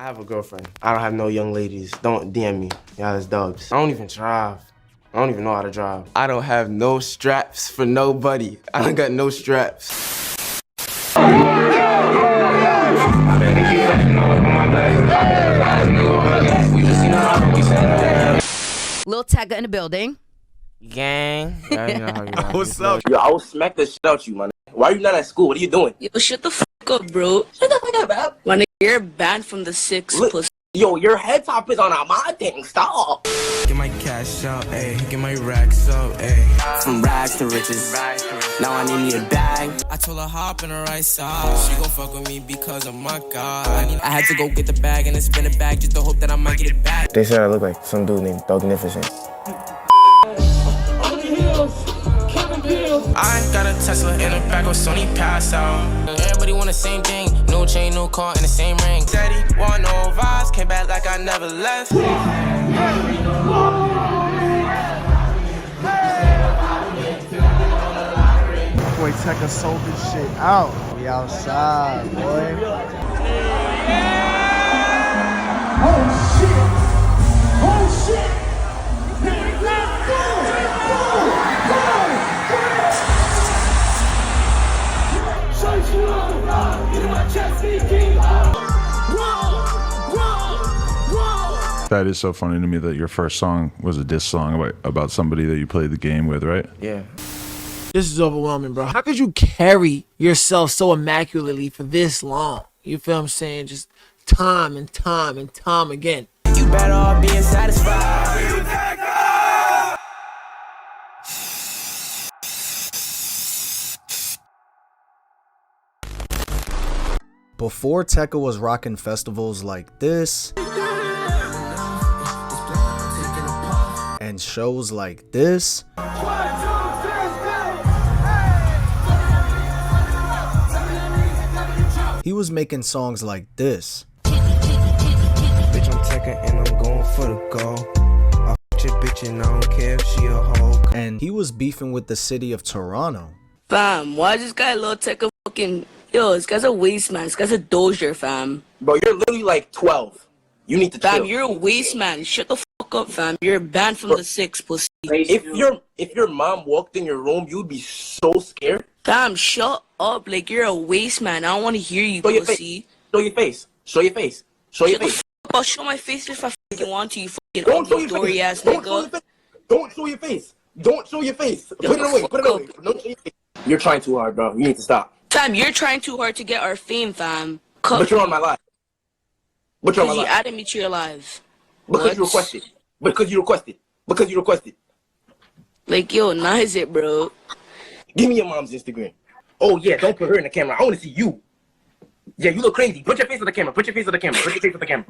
I have a girlfriend. I don't have no young ladies. Don't DM me. Y'all is dubs. I don't even drive. I don't even know how to drive. I don't have no straps for nobody. I don't got no straps. Lil Tecca in the building. Gang. Yeah, you know how you are. What's up? Yo, I will smack the shit out you, man. Why are you not at school? What are you doing? Yo, shut the fuck up, bro. Shut the fuck up, bro. When you're banned from the 6 pussy. Yo, your head top is on my thing. Stop. Get my cash out, ayy. Get my racks out, ayy. From rags to riches. Now I need me a bag. I told her hop in the right side. She gon' fuck with me because of my God. I had to go get the bag and then spin it back just to hope that I might get it back. They said I look like some dude named Thugnificent. I got a Tesla in the back of Sony pass out. Everybody want the same thing. No chain, no car, and the same ring. Daddy want no vibes. Came back like I never left. Boy, Tecca sold this shit out. We outside, boy. Oh shit! Oh shit! Let's That is so funny to me that your first song was a diss song about somebody that you played the game with, right? Yeah. This is overwhelming, bro. How could you carry yourself so immaculately for this long? You feel what I'm saying? Just time and time and time again. You better off being satisfied. Before Tecca was rocking festivals like this and shows like this, he was making songs like this. Bitch, I'm Tecca and I'm going for the goal. I f your bitch and I don't care if she a hoe. And he was beefing with the city of Toronto. Fam, why is this guy Lil Tecca fucking... Yo, this guy's a waste man. This guy's a dozier, fam. Bro, you're literally like 12. You need to chill. Fam, you're a waste man. Shut the fuck up, fam. You're banned from the 6 pussy. If your mom walked in your room, you'd be so scared. Fam, shut up. Like, you're a waste man. I don't want to hear you, Show your pussy. Show your face. Show your face. Show your face. I'll show my face if I fucking want to, you fucking Don't show your dory face. ass Don't show your nigga. face. Don't show your face. Don't show your face. Put it away. Put it away. Don't show your face. You're trying too hard, bro. You need to stop. Fam, you're trying too hard to get our fame, fam. But you're on my live. But you're on my You live. added me to your live. Because you requested. Because you requested. Because you requested. Like, yo, nice it, bro. Give me your mom's Instagram. Oh, yeah. Don't put her in the camera. I want to see you. Yeah, you look crazy. Put your face on the camera. Put your face on the camera. Put your face on the camera.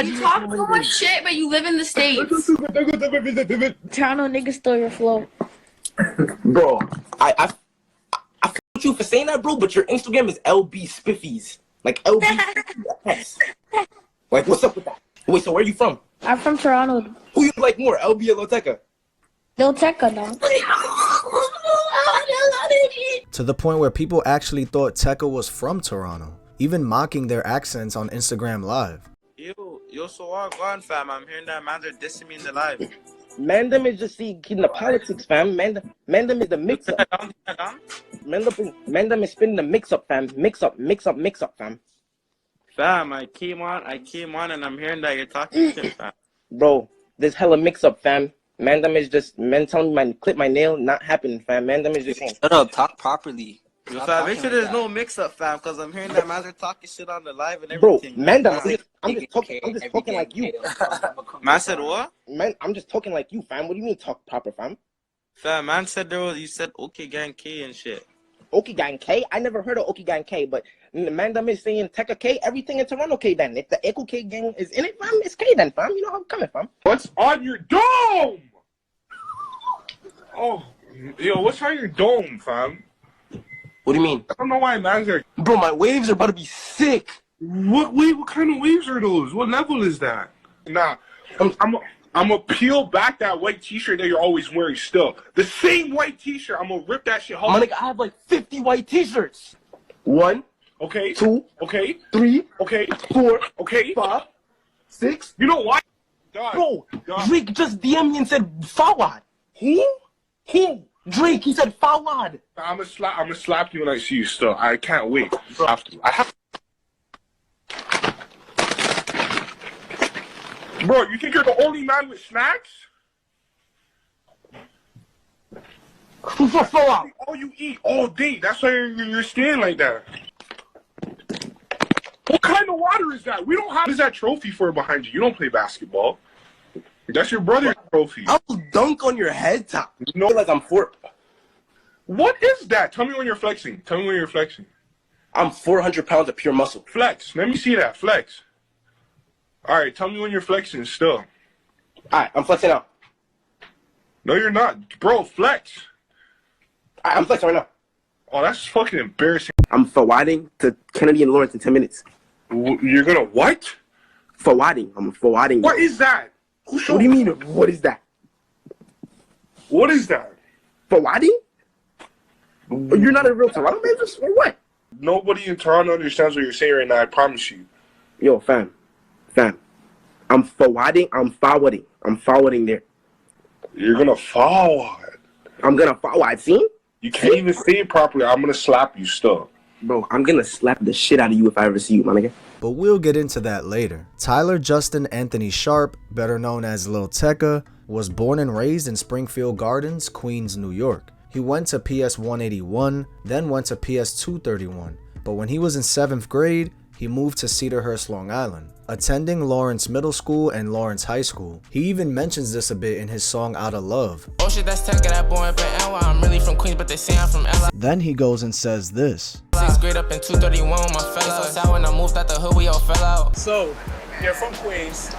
You talk so much shit, but you live in the States. Toronto niggas stole your flow. Bro, I feel you for saying that, bro, but your Instagram is LB Spiffies. Like LB Spiffies. Like, what's up with that? Wait, so where are you from? I'm from Toronto. Who you like more, LB or Lil Tecca? Lil Tecca, dog. To the point where people actually thought Tecca was from Toronto, even mocking their accents on Instagram Live. Yo, so what going, fam? I'm hearing that man are dissing me in the live. Mandem is just in the politics, fam. Mandem is the mix-up. Mandem is spinning the mix-up, fam. Mix-up, fam. Fam, I came on, and I'm hearing that you're talking shit, fam. Bro, there's hella mix-up, fam. Mandem is just, man telling me clip my nail, not happening, fam. Mandem is just saying. Shut up, talk properly. Yo, fam, make sure there's no mix-up, fam, because I'm hearing that man are talking shit on the live and everything. Bro, Mandem, I'm just talking like you. Man said what? Man, I'm just talking like you, fam. What do you mean talk proper, fam? Fam, man said you said okay gang K and shit. Okay gang K? I never heard of okay gang K, but Mandem is saying Tecca K, everything in Toronto K then. If the Echo K gang is in it, fam, it's K then, fam. You know how I'm coming, fam. What's on your dome? Oh, yo, what's on your dome, fam? What do you mean? I don't know why man's are... Bro, my waves are about to be sick. What kind of waves are those? What level is that? Nah, I'm gonna peel back that white t-shirt that you're always wearing still. The same white t-shirt, I'm gonna rip that shit home. My nigga, I have like 50 white t-shirts. 1, Okay. 2, Okay. 3, Okay. 4, Okay. 5, 6. You know what? Dog. Bro, Dog. Drake just DM'd me and said forward. Who? Drake, he said forward. I'm gonna slap you when I see you still. I can't wait. I have. Bro, you think you're the only man with snacks? All you eat all day. That's why you're staying like that. What kind of water is that? We don't have. What is that trophy for behind you? You don't play basketball. That's your brother's trophy. I'll dunk on your head top. No, Like I'm 4. What is that? Tell me when you're flexing. Tell me when you're flexing. I'm 400 pounds of pure muscle. Flex. Let me see that. Flex. All right. Tell me when you're flexing still. All right, I'm flexing out. No, you're not. Bro, flex. All right, I'm flexing right now. Oh, that's fucking embarrassing. I'm forwarding to Kennedy and Lawrence in 10 minutes. You're gonna what? Forwarding. I'm forwarding. What is that? What do you mean? What is that? What is that? Forwarding? You're not a real Toronto man? Or what? Nobody in Toronto understands what you're saying right now. I promise you. Yo, fam. I'm forwarding. I'm forwarding there. You're gonna forward. I'm gonna forward. See? You can't even say it properly. I'm gonna slap you still. Bro, I'm gonna slap the shit out of you if I ever see you, my nigga. But we'll get into that later. Tyler Justin Anthony Sharp, better known as Lil Tecca, was born and raised in Springfield Gardens, Queens, New York. He went to PS 181, then went to PS 231. But when he was in 7th grade, he moved to Cedarhurst, Long Island, attending Lawrence Middle School and Lawrence High School. He even mentions this a bit in his song Out of Love. Oh shit, that's Tecca, that boy up in NY. I'm really from Queens, but they say I'm from LA. Then he goes and says this. 6th grade up in 231 with my fellas. So when I moved out the hood, we all fell out. So, you're from Queens.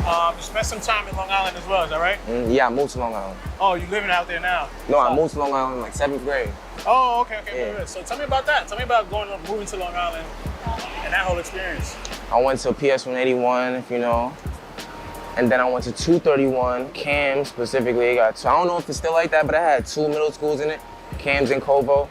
You spent some time in Long Island as well, is that right? Yeah, I moved to Long Island. Oh, you living out there now? No, I moved to Long Island in like 7th grade. Oh, okay, Yeah. good. So tell me about that. Tell me about moving to Long Island and that whole experience. I went to PS 181, if you know. And then I went to 231, CAM specifically. I don't know if it's still like that, but I had 2 middle schools in it, CAMS and Covo.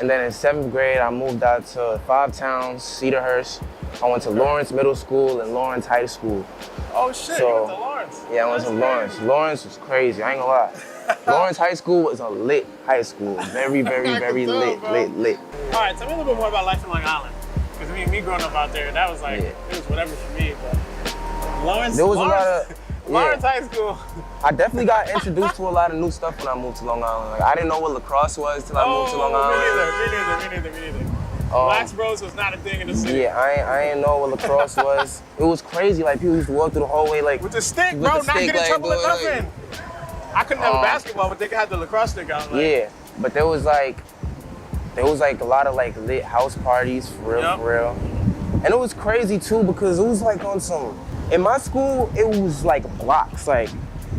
And then in 7th grade, I moved out to 5 towns, Cedarhurst. I went to Lawrence Middle School and Lawrence High School. Oh shit, So, you went to Lawrence. Yeah, I went to Lawrence. Lawrence was crazy, I ain't gonna lie. Lawrence High School was a lit high school. Very, very, very lit. All right, tell me a little bit more about life in Long Island. Because me growing up out there, that was like, it was whatever for me. But Lawrence, There was a lot of, Lawrence High School. I definitely got introduced to a lot of new stuff when I moved to Long Island. Like, I didn't know what lacrosse was till I moved to Long Island. Me neither. Blacks Bros was not a thing in the city. Yeah, I didn't know what lacrosse was. It was crazy. Like, people used to walk through the hallway like with the stick, with bro, the not stick, get in trouble or like, nothing. I couldn't have a basketball, but they could have the lacrosse stick out. Like. Yeah, but there was like a lot of like lit house parties for real. And it was crazy too because it was like on some. In my school, it was like blocks. Like,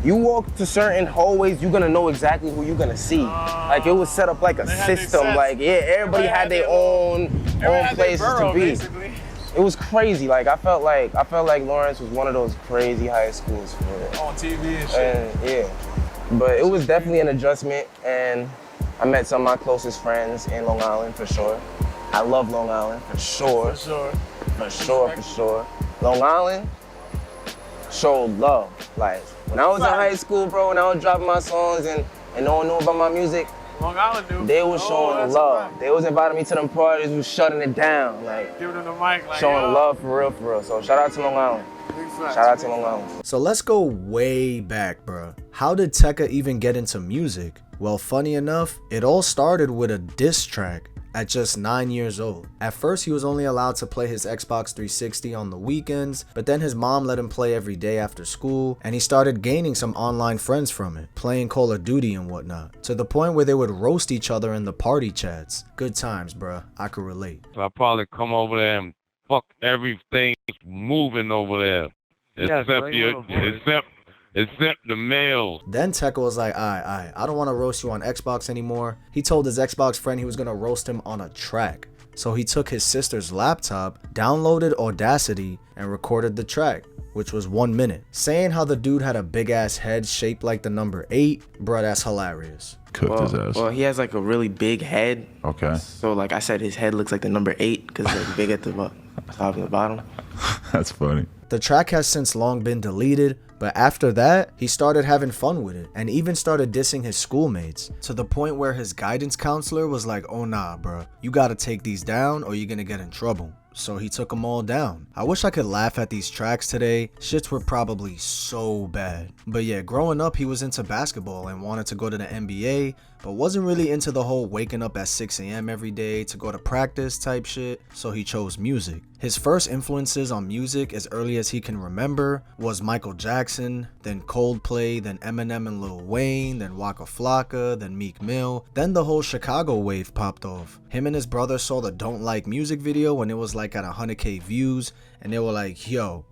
you walk to certain hallways, you're gonna know exactly who you're gonna see. Like, it was set up like a system. Like, yeah, everybody had their own places to be. Basically. It was crazy. Like, I felt like Lawrence was one of those crazy high schools for real. On TV and shit. And, yeah, but it was definitely an adjustment, and I met some of my closest friends in Long Island for sure. I love Long Island for sure. For sure. Long Island showed love. Like, when I was in high school, bro, and I was dropping my songs and no one knew about my music, Long Island, dude. they was showing love. They was inviting me to them parties, was shutting it down. Like, giving them the mic, like, showing love for real. So shout out to Long Island. Shout out to Long Island. So let's go way back, bro. How did Tecca even get into music? Well, funny enough, it all started with a diss track at just 9 years old. At first, he was only allowed to play his Xbox 360 on the weekends, but then his mom let him play every day after school, and he started gaining some online friends from it, playing Call of Duty and whatnot, to the point where they would roast each other in the party chats. Good times, bruh. I could relate. So I'll probably come over there and fuck everything moving over there, except the males. Then Tecca was like, I don't want to roast you on Xbox anymore. He told his Xbox friend he was going to roast him on a track. So he took his sister's laptop, downloaded Audacity, and recorded the track, which was 1 minute, saying how the dude had a big ass head shaped like the number 8. Bruh, that's hilarious. Cooked his ass. Well, he has like a really big head. Okay. So like I said, his head looks like the number 8 because it's like big at the top and the bottom. That's funny. The track has since long been deleted, but after that, he started having fun with it and even started dissing his schoolmates to the point where his guidance counselor was like, oh nah, bruh, you gotta take these down or you're gonna get in trouble. So he took them all down. I wish I could laugh at these tracks today. Shits were probably so bad. But yeah, growing up, he was into basketball and wanted to go to the NBA, but wasn't really into the whole waking up at 6 a.m. every day to go to practice type shit, so he chose music. His first influences on music as early as he can remember was Michael Jackson, then Coldplay, then Eminem and Lil Wayne, then Waka Flocka, then Meek Mill, then the whole Chicago wave popped off. Him and his brother saw the Don't Like music video when it was like at 100k views, and they were like, yo,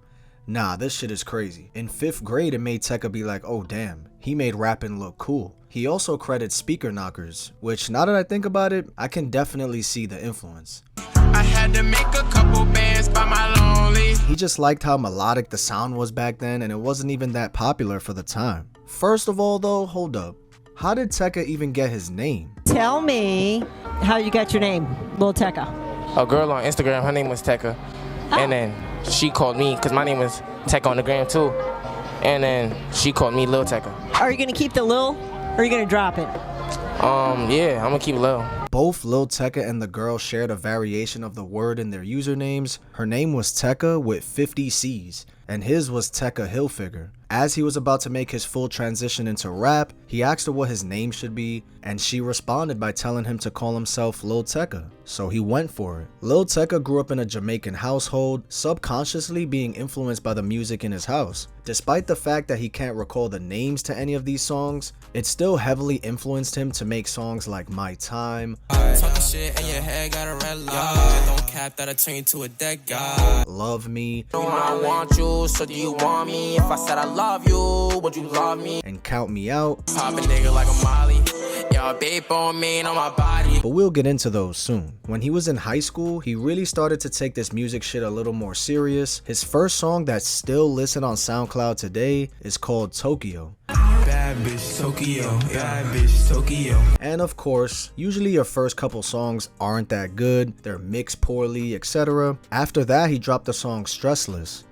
nah, this shit is crazy. In 5th grade, it made Tecca be like, oh damn, he made rapping look cool. He also credits Speaker Knockers, which now that I think about it, I can definitely see the influence. I had to make a couple bands by my lonely. He just liked how melodic the sound was back then, and it wasn't even that popular for the time. First of all though, hold up. How did Tecca even get his name? Tell me how you got your name, Lil Tecca. A girl on Instagram, her name was Tecca. And then she called me, because my name was Tecca on the gram too. And then she called me Lil Tecca. Are you going to keep the Lil, or are you going to drop it? Yeah, I'm going to keep Lil. Both Lil Tecca and the girl shared a variation of the word in their usernames. Her name was Tecca with 50 C's, and his was Tecca Hilfiger. As he was about to make his full transition into rap, he asked her what his name should be, and she responded by telling him to call himself Lil Tecca. So he went for it. Lil Tecca grew up in a Jamaican household, subconsciously being influenced by the music in his house. Despite the fact that he can't recall the names to any of these songs, it still heavily influenced him to make songs like My Time, Talking shit and your head got a red light. Don't cap that I turn you to a dead guy. Love Me, I want you, so do you want me? If I said I love you, would you love me? and Count Me Out. Pop a nigga like a Molly. Y'all babe on me and on my body. But we'll get into those soon. When he was in high school, he really started to take this music shit a little more serious. His first song that's still listed on SoundCloud today is called Tokyo. Bad bitch Tokyo, bad bitch Tokyo. And of course, usually your first couple songs aren't that good, they're mixed poorly, etc. After that, he dropped the song Stressless.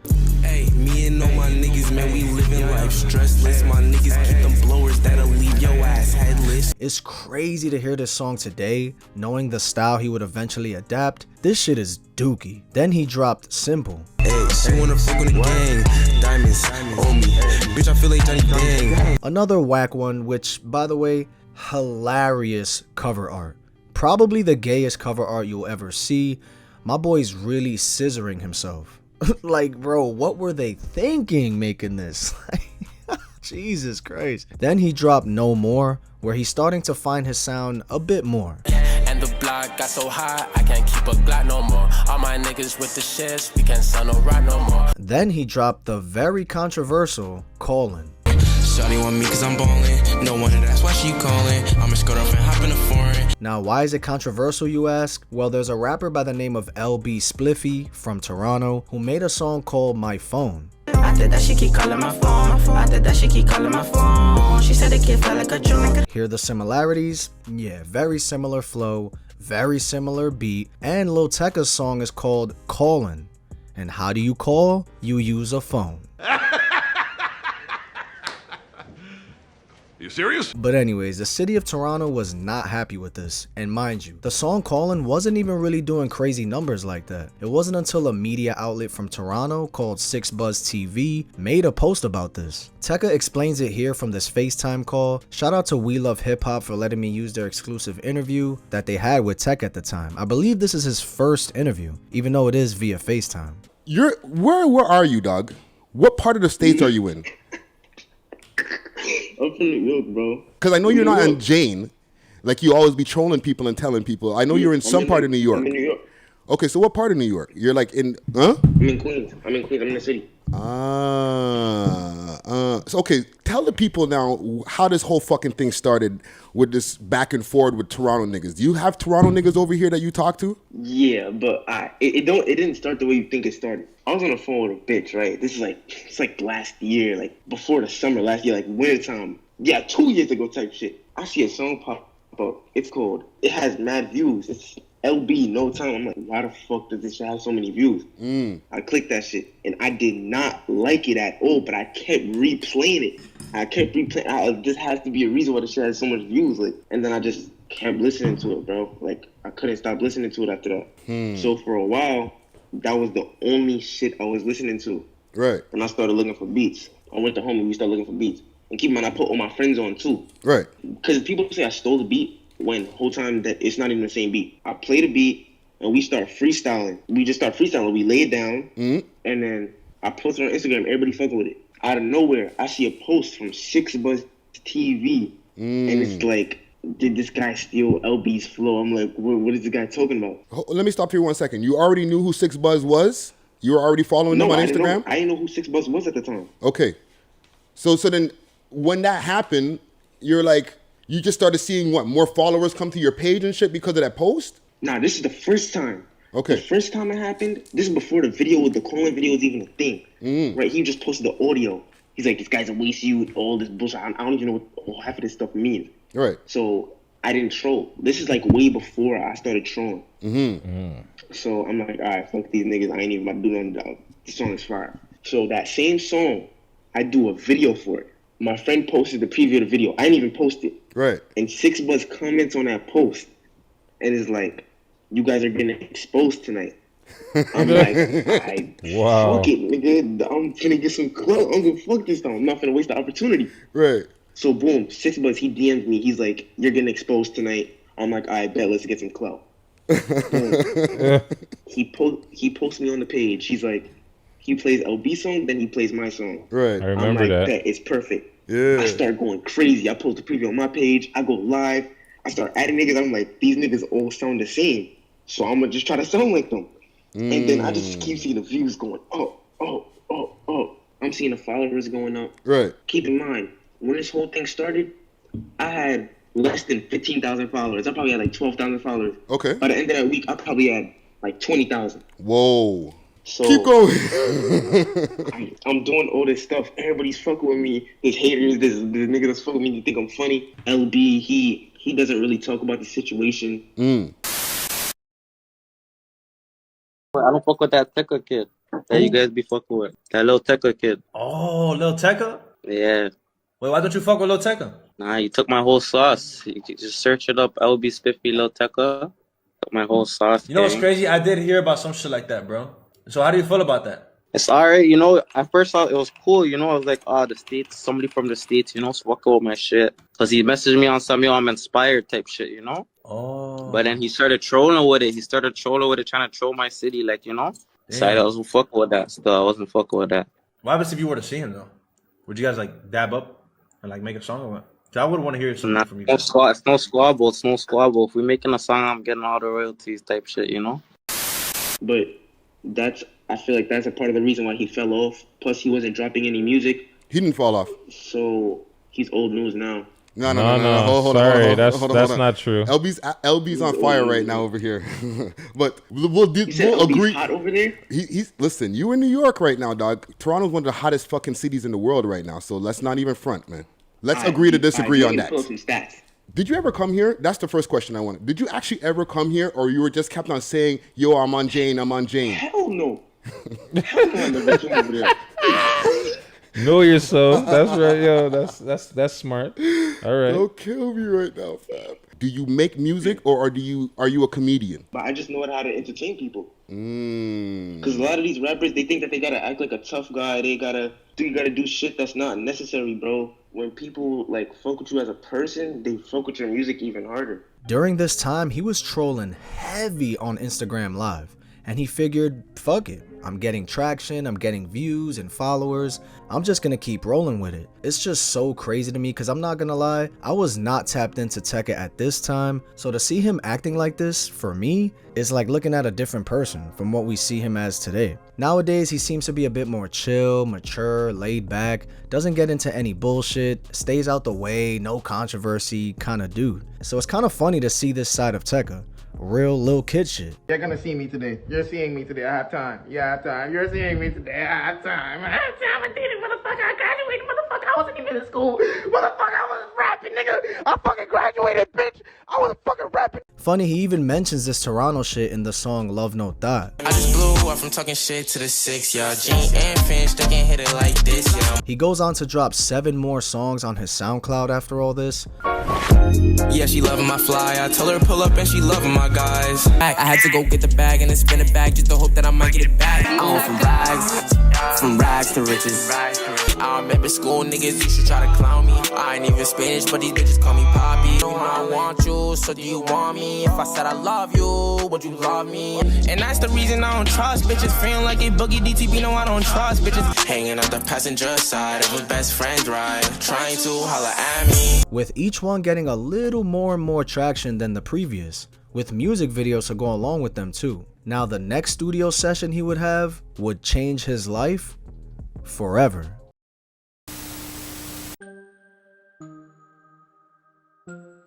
Hey, me and all my niggas, man, we living life stressless. My niggas keep them blowers that'll leave your ass headless. It's crazy to hear this song today, knowing the style he would eventually adapt. This shit is dookie. Then he dropped Simple. Hey, she wanna fuck on the gang. Diamonds on me. Bitch, I feel like Johnny Dang. Another whack one, which, by the way, hilarious cover art. Probably the gayest cover art you'll ever see. My boy's really scissoring himself. Like, bro, what were they thinking making this? Jesus Christ. Then he dropped No More, where he's starting to find his sound a bit more. And the block got so high, I can't keep a Glock no more. All my niggas with the shits, we can't sell no rock no more. Then he dropped the very controversial Callin'. Shawty want me cause I'm ballin'. No wonder that's why she callin'. I'ma skirt off and hop in the foreign. Now, why is it controversial, you ask? Well, there's a rapper by the name of LB Spliffy from Toronto who made a song called My Phone. After that, she keep calling my phone. After that, she keep calling my phone. She said the kid felt like a joke. Hear the similarities? Yeah, very similar flow, very similar beat, and Lil Tecca's song is called Callin'. And how do you call? You use a phone. You serious? But anyways, the city of Toronto was not happy with this. And mind you, the song Callin' wasn't even really doing crazy numbers like that. It wasn't until a media outlet from Toronto called 6Buzz TV made a post about this. Tecca explains it here from this FaceTime call. Shout out to We Love Hip Hop for letting me use their exclusive interview that they had with Tecca at the time. I believe this is his first interview, even though it is via FaceTime. Where are you, dog? What part of the States are you in? I'm from New York, bro. Because I know you're not in Jane. Like, you always be trolling people and telling people. I know you're in some part of New York. I'm in New York. Okay, so what part of New York? You're like in, huh? I'm in Queens. I'm in the city. So, okay, tell the people now how this whole fucking thing started with this back and forth with Toronto niggas. Do you have Toronto niggas over here that you talk to? Yeah, but it didn't start the way you think it started. I was on the phone with a bitch, right? It's like last year, like before the summer last year, like winter time. Yeah, 2 years ago type shit. I see a song pop up. It has mad views. It's LB, No Time. I'm like, why the fuck does this shit have so many views? I clicked that shit, and I did not like it at all, but I kept replaying it. This has to be a reason why the shit has so much views. Like, and then I just kept listening to it, bro. Like, I couldn't stop listening to it after that. So for a while, that was the only shit I was listening to. Right. And I started looking for beats. I went to home and we started looking for beats. And keep in mind, I put all my friends on too. Right. Because people say I stole the beat when whole time that it's not even the same beat. I play the beat and we start freestyling. We just start freestyling. We lay it down and then I post it on Instagram. Everybody fucking with it. Out of nowhere, I see a post from 6buzz TV and it's like, did this guy steal LB's flow? I'm like, what is this guy talking about? Let me stop here 1 second. You already knew who 6buzz was? You were already following them on Instagram? I didn't know who 6buzz was at the time. Okay. So then when that happened, you're like, you just started seeing what, more followers come to your page and shit because of that post? Nah, this is the first time. Okay. The first time it happened, this is before the video with the calling video was even a thing. Right? He just posted the audio. He's like, this guy's a waste you, all this bullshit. I don't even know what half of this stuff means. Right. So I didn't troll. This is like way before I started trolling. So I'm like, all right, fuck these niggas. I ain't even about to do nothing. This song is fire. So that same song, I do a video for it. My friend posted the preview of the video. I didn't even post it. Right. And 6buzz comments on that post and is like, you guys are getting exposed tonight. I'm like, wow. Fuck it, nigga. I'm finna get some clout. I'm gonna fuck this time. I'm not finna waste the opportunity. Right. So boom, 6buzz, he DM'd me. He's like, you're getting exposed tonight. I'm like, I bet, let's get some clout. He posts me on the page. He's like, he plays LB song, then he plays my song. Right. I remember that. It's perfect. Yeah. I start going crazy. I post a preview on my page. I go live. I start adding niggas. I'm like, these niggas all sound the same. So I'm gonna just try to sound like them. And then I just keep seeing the views going up. I'm seeing the followers going up. Right. Keep in mind, when this whole thing started, I had less than 15,000 followers. I probably had like 12,000 followers. Okay. By the end of that week, I probably had like 20,000. Whoa. So keep going. I'm doing all this stuff. Everybody's fucking with me. There's haters. There's nigga that's fucking with me. They think I'm funny. LB, he doesn't really talk about the situation. I don't fuck with that Tecca kid that you guys be fucking with. That Lil Tecca kid. Oh, Lil Tecca? Yeah. Wait, why don't you fuck with Lil Tecca? Nah, you took my whole sauce. You can just search it up. LB Spiffy Lil Tecca. Took my whole sauce. You know what's crazy? I did hear about some shit like that, bro. So how do you feel about that? It's alright, you know. At first, it was cool. You know, I was like, the States, somebody from the States, you know, fucking with my shit. Because he messaged me on some, I'm inspired type shit, you know? Oh. But then he started trolling with it. Trying to troll my city, like, you know? Damn. So I wasn't fucking with that still. I wasn't fucking with that. What happens if you were to see him, though? Would you guys, like, dab up and, like, make a song or what? So I would want to hear something from you. It's no squabble. It's no squabble. If we're making a song, I'm getting all the royalties type shit, you know? But I feel like that's a part of the reason why he fell off. Plus, he wasn't dropping any music. He didn't fall off. So he's old news now. No. Hold Sorry, on. That's not true. LB's on fire right now over here. But we'll agree. Hot over there? Listen, you in New York right now, dog. Toronto's one of the hottest fucking cities in the world right now. So let's not even front, man. Let's agree to disagree on that. Did you ever come here? That's the first question I wanted. Did you actually ever come here, or you were just kept on saying, "Yo, I'm on Jane. Hell no. Hell no, I never came over there. Know yourself. That's right, yo. That's smart. All right. Don't kill me right now, fam. Do you make music, or are you a comedian? But I just know how to entertain people. Because a lot of these rappers, they think that they gotta act like a tough guy. You gotta do shit that's not necessary, bro. When people like fuck with you as a person, they fuck with your music even harder. During this time, he was trolling heavy on Instagram Live. and he figured, fuck it, I'm getting traction, I'm getting views and followers, I'm just gonna keep rolling with it. It's just so crazy to me because I'm not gonna lie, I was not tapped into Tecca at this time, so to see him acting like this, for me, is like looking at a different person from what we see him as today. Nowadays, he seems to be a bit more chill, mature, laid back, doesn't get into any bullshit, stays out the way, no controversy kind of dude. So it's kind of funny to see this side of Tecca. Real little kid shit. You're gonna see me today. You're seeing me today. I have time. Yeah, I have time. You're seeing me today. I have time. I have time. I did it, motherfucker. I graduated, motherfucker. I wasn't even in school. Motherfucker, I was rapping, nigga. I fucking graduated, bitch. I was fucking rapping. Funny, he even mentions this Toronto shit in the song Love No Thought. I just blew up from talking shit to the 6, y'all. Gene and Finch, they can hit it like this, y'all. He goes on to drop 7 more songs on his SoundCloud after all this. Yeah, she loving my fly. I told her pull up and she loving my guys. I had to go get the bag and then spin it back just to hope that I might get it back. I'm going from rags to riches. I remember school niggas used to try to clown me. I ain't even Spanish, but these bitches call me Poppy. You know I want you, so do you want me? If I said I love you, would you love me? And that's the reason I don't trust bitches. Feeling like a boogie DTB, no I don't trust bitches. Hanging out the passenger side of a best friend ride, trying to holla at me. With each one getting a little more and more traction than the previous, with music videos to go along with them too. Now the next studio session he would have would change his life forever.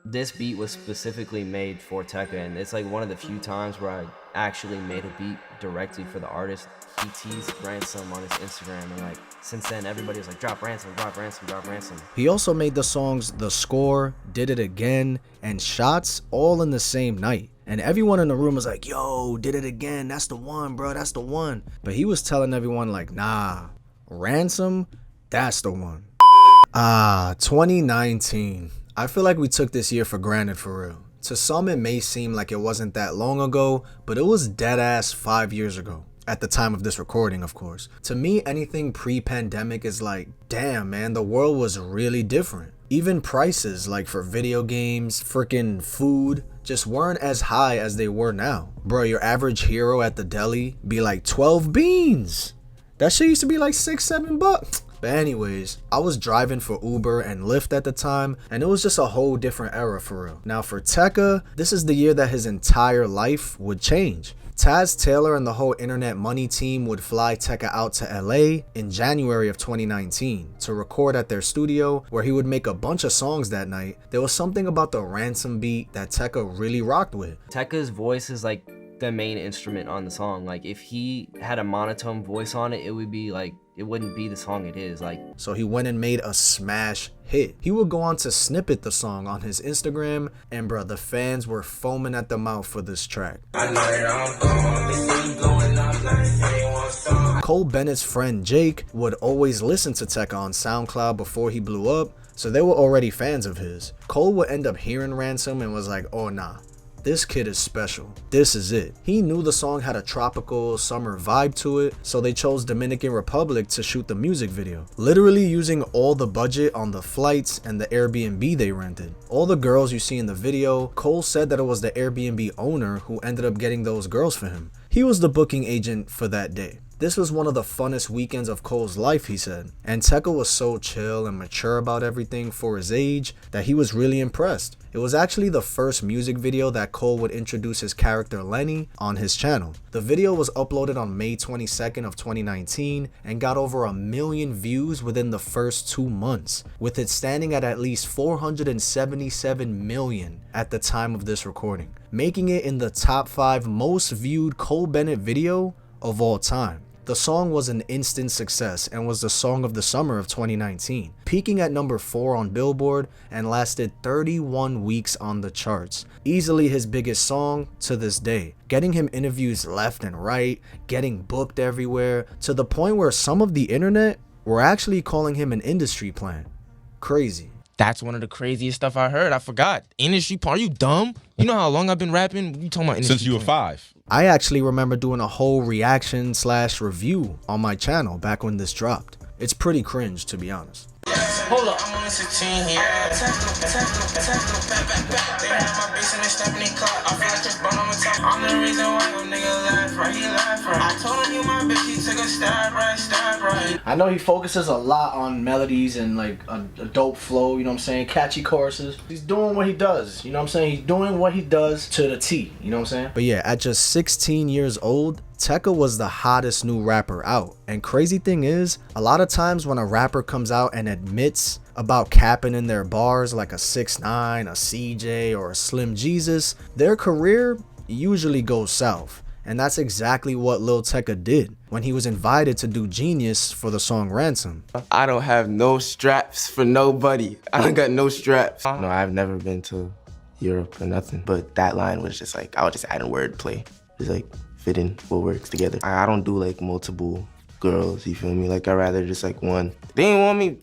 This beat was specifically made for Tecca, and it's like one of the few times where I actually made a beat directly for the artist. He teased Ransom on his Instagram, and like since then everybody was like, drop Ransom, drop Ransom, drop Ransom. He also made the songs The Score, Did It Again, and Shots all in the same night. And everyone in the room was like, yo, Did It Again, that's the one, bro, that's the one. But he was telling everyone like, nah, Ransom, that's the one. 2019. I feel like we took this year for granted for real. To some it may seem like it wasn't that long ago, but it was dead ass 5 years ago. At the time of this recording, of course. To me, anything pre-pandemic is like, damn man, the world was really different. Even prices, like for video games, freaking food, just weren't as high as they were now. Bro, your average hero at the deli be like 12 beans. That shit used to be like $6-7. But anyways, I was driving for Uber and Lyft at the time, and it was just a whole different era for real. Now for Tecca, this is the year that his entire life would change. Taz Taylor and the whole Internet Money team would fly Tecca out to LA in January of 2019 to record at their studio, where he would make a bunch of songs that night. There was something about the Ransom beat that Tecca really rocked with. Tecca's voice is like the main instrument on the song. Like if he had a monotone voice on it, it would be like, it wouldn't be the song it is. Like, so he went and made a smash hit. He would go on to snippet the song on his Instagram, and bruh, the fans were foaming at the mouth for this track. Cole Bennett's friend Jake would always listen to Tecca on SoundCloud before he blew up, so they were already fans of his. Cole would end up hearing Ransom and was like, oh nah, this kid is special. This is it. He knew the song had a tropical summer vibe to it, so they chose Dominican Republic to shoot the music video, literally using all the budget on the flights and the Airbnb they rented. All the girls you see in the video, Cole said that it was the Airbnb owner who ended up getting those girls for him. He was the booking agent for that day. This was one of the funnest weekends of Cole's life, he said. And Tecca was so chill and mature about everything for his age that he was really impressed. It was actually the first music video that Cole would introduce his character Lenny on his channel. The video was uploaded on May 22nd of 2019 and got over 1 million views within the first 2 months, with it standing at least 477 million at the time of this recording, making it in the top 5 most viewed Cole Bennett video of all time. The song was an instant success and was the song of the summer of 2019, peaking at number 4 on Billboard and lasted 31 weeks on the charts. Easily his biggest song to this day, getting him interviews left and right, getting booked everywhere, to the point where some of the internet were actually calling him an industry plant. Crazy. That's one of the craziest stuff I heard. I forgot. Industry plant? Are you dumb? You know how long I've been rapping? You talking about industry since you were 5. I actually remember doing a whole reaction/review on my channel back when this dropped. It's pretty cringe, to be honest. Hold up. I'm the reason why your nigga left, right? He I know he focuses a lot on melodies and like a dope flow, you know what I'm saying? Catchy choruses. He's doing what he does, you know what I'm saying? He's doing what he does to the T, you know what I'm saying? But yeah, at just 16 years old, Tecca was the hottest new rapper out. And crazy thing is, a lot of times when a rapper comes out and admits about capping in their bars like a 6ix9ine, a CJ, or a Slim Jesus, their career usually goes south. And that's exactly what Lil Tecca did when he was invited to do Genius for the song Ransom. I don't have no straps for nobody. I don't got no straps. No, I've never been to Europe or nothing. But that line was just like, I was just adding wordplay. Just like fitting what works together. I don't do like multiple girls, you feel me? Like I'd rather just like one. They didn't want me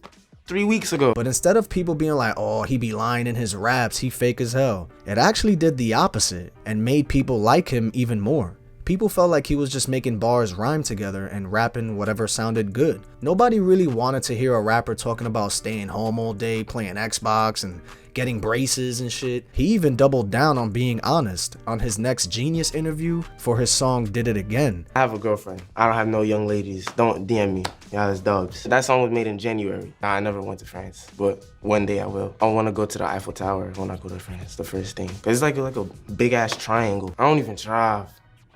3 weeks ago. But instead of people being like, oh, he be lying in his raps, he fake as hell, it actually did the opposite and made people like him even more. People felt like he was just making bars rhyme together and rapping whatever sounded good. Nobody really wanted to hear a rapper talking about staying home all day, playing Xbox and getting braces and shit. He even doubled down on being honest on his next Genius interview for his song Did It Again. I have a girlfriend. I don't have no young ladies. Don't DM me. Y'all is dubs. That song was made in January. Nah, I never went to France, but one day I will. I want to go to the Eiffel Tower when I go to France, the first thing. Cause it's like a big ass triangle. I don't even drive.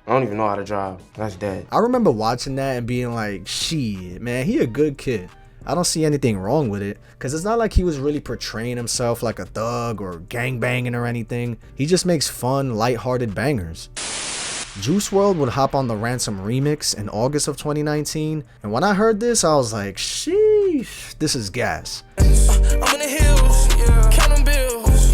I don't even know how to drive. That's dead. I remember watching that and being like, shit, man, he a good kid. I don't see anything wrong with it, because it's not like he was really portraying himself like a thug or gangbanging or anything. He just makes fun, lighthearted bangers. Juice WRLD would hop on the Ransom remix in August of 2019, and when I heard this, I was like, sheesh, this is gas. I'm in the hills, counting bills.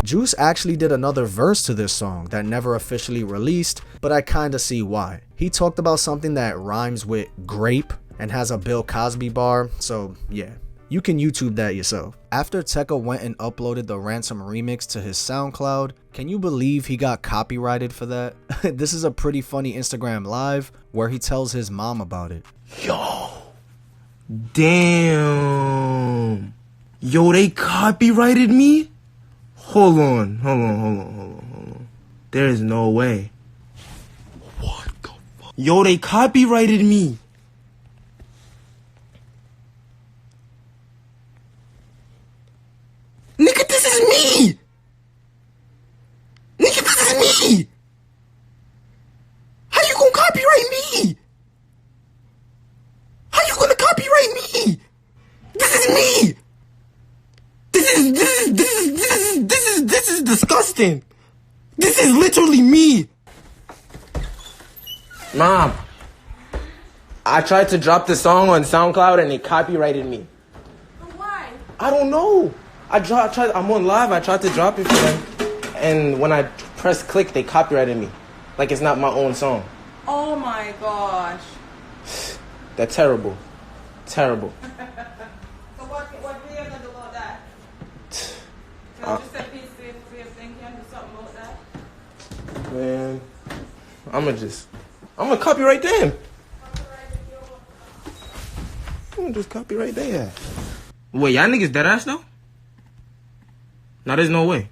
Juice actually did another verse to this song that never officially released, but I kinda see why. He talked about something that rhymes with grape and has a Bill Cosby bar, so yeah, you can YouTube that yourself. After Tecca went and uploaded the Ransom remix to his SoundCloud, can you believe he got copyrighted for that? This is a pretty funny Instagram live where he tells his mom about it. Yo, damn. Yo, they copyrighted me? Hold on. There is no way. What the fuck? Yo, they copyrighted me. Nigga, this is me! Nigga, this is me! How you gonna copyright me? How you gonna copyright me? This is me! This is disgusting. This is literally me. Mom, I tried to drop the song on SoundCloud and they copyrighted me. Why? I don't know. I'm on live. I tried to drop it for them, and when I pressed click, they copyrighted me. Like it's not my own song. Oh my gosh. They're terrible. Terrible. So what we are gonna do about that? Can you say peace to your thing? Can you do something about that? Man, I'm gonna copyright them. I'm gonna just copyright their ass. Wait, y'all niggas dead ass though? Nah, there's no way.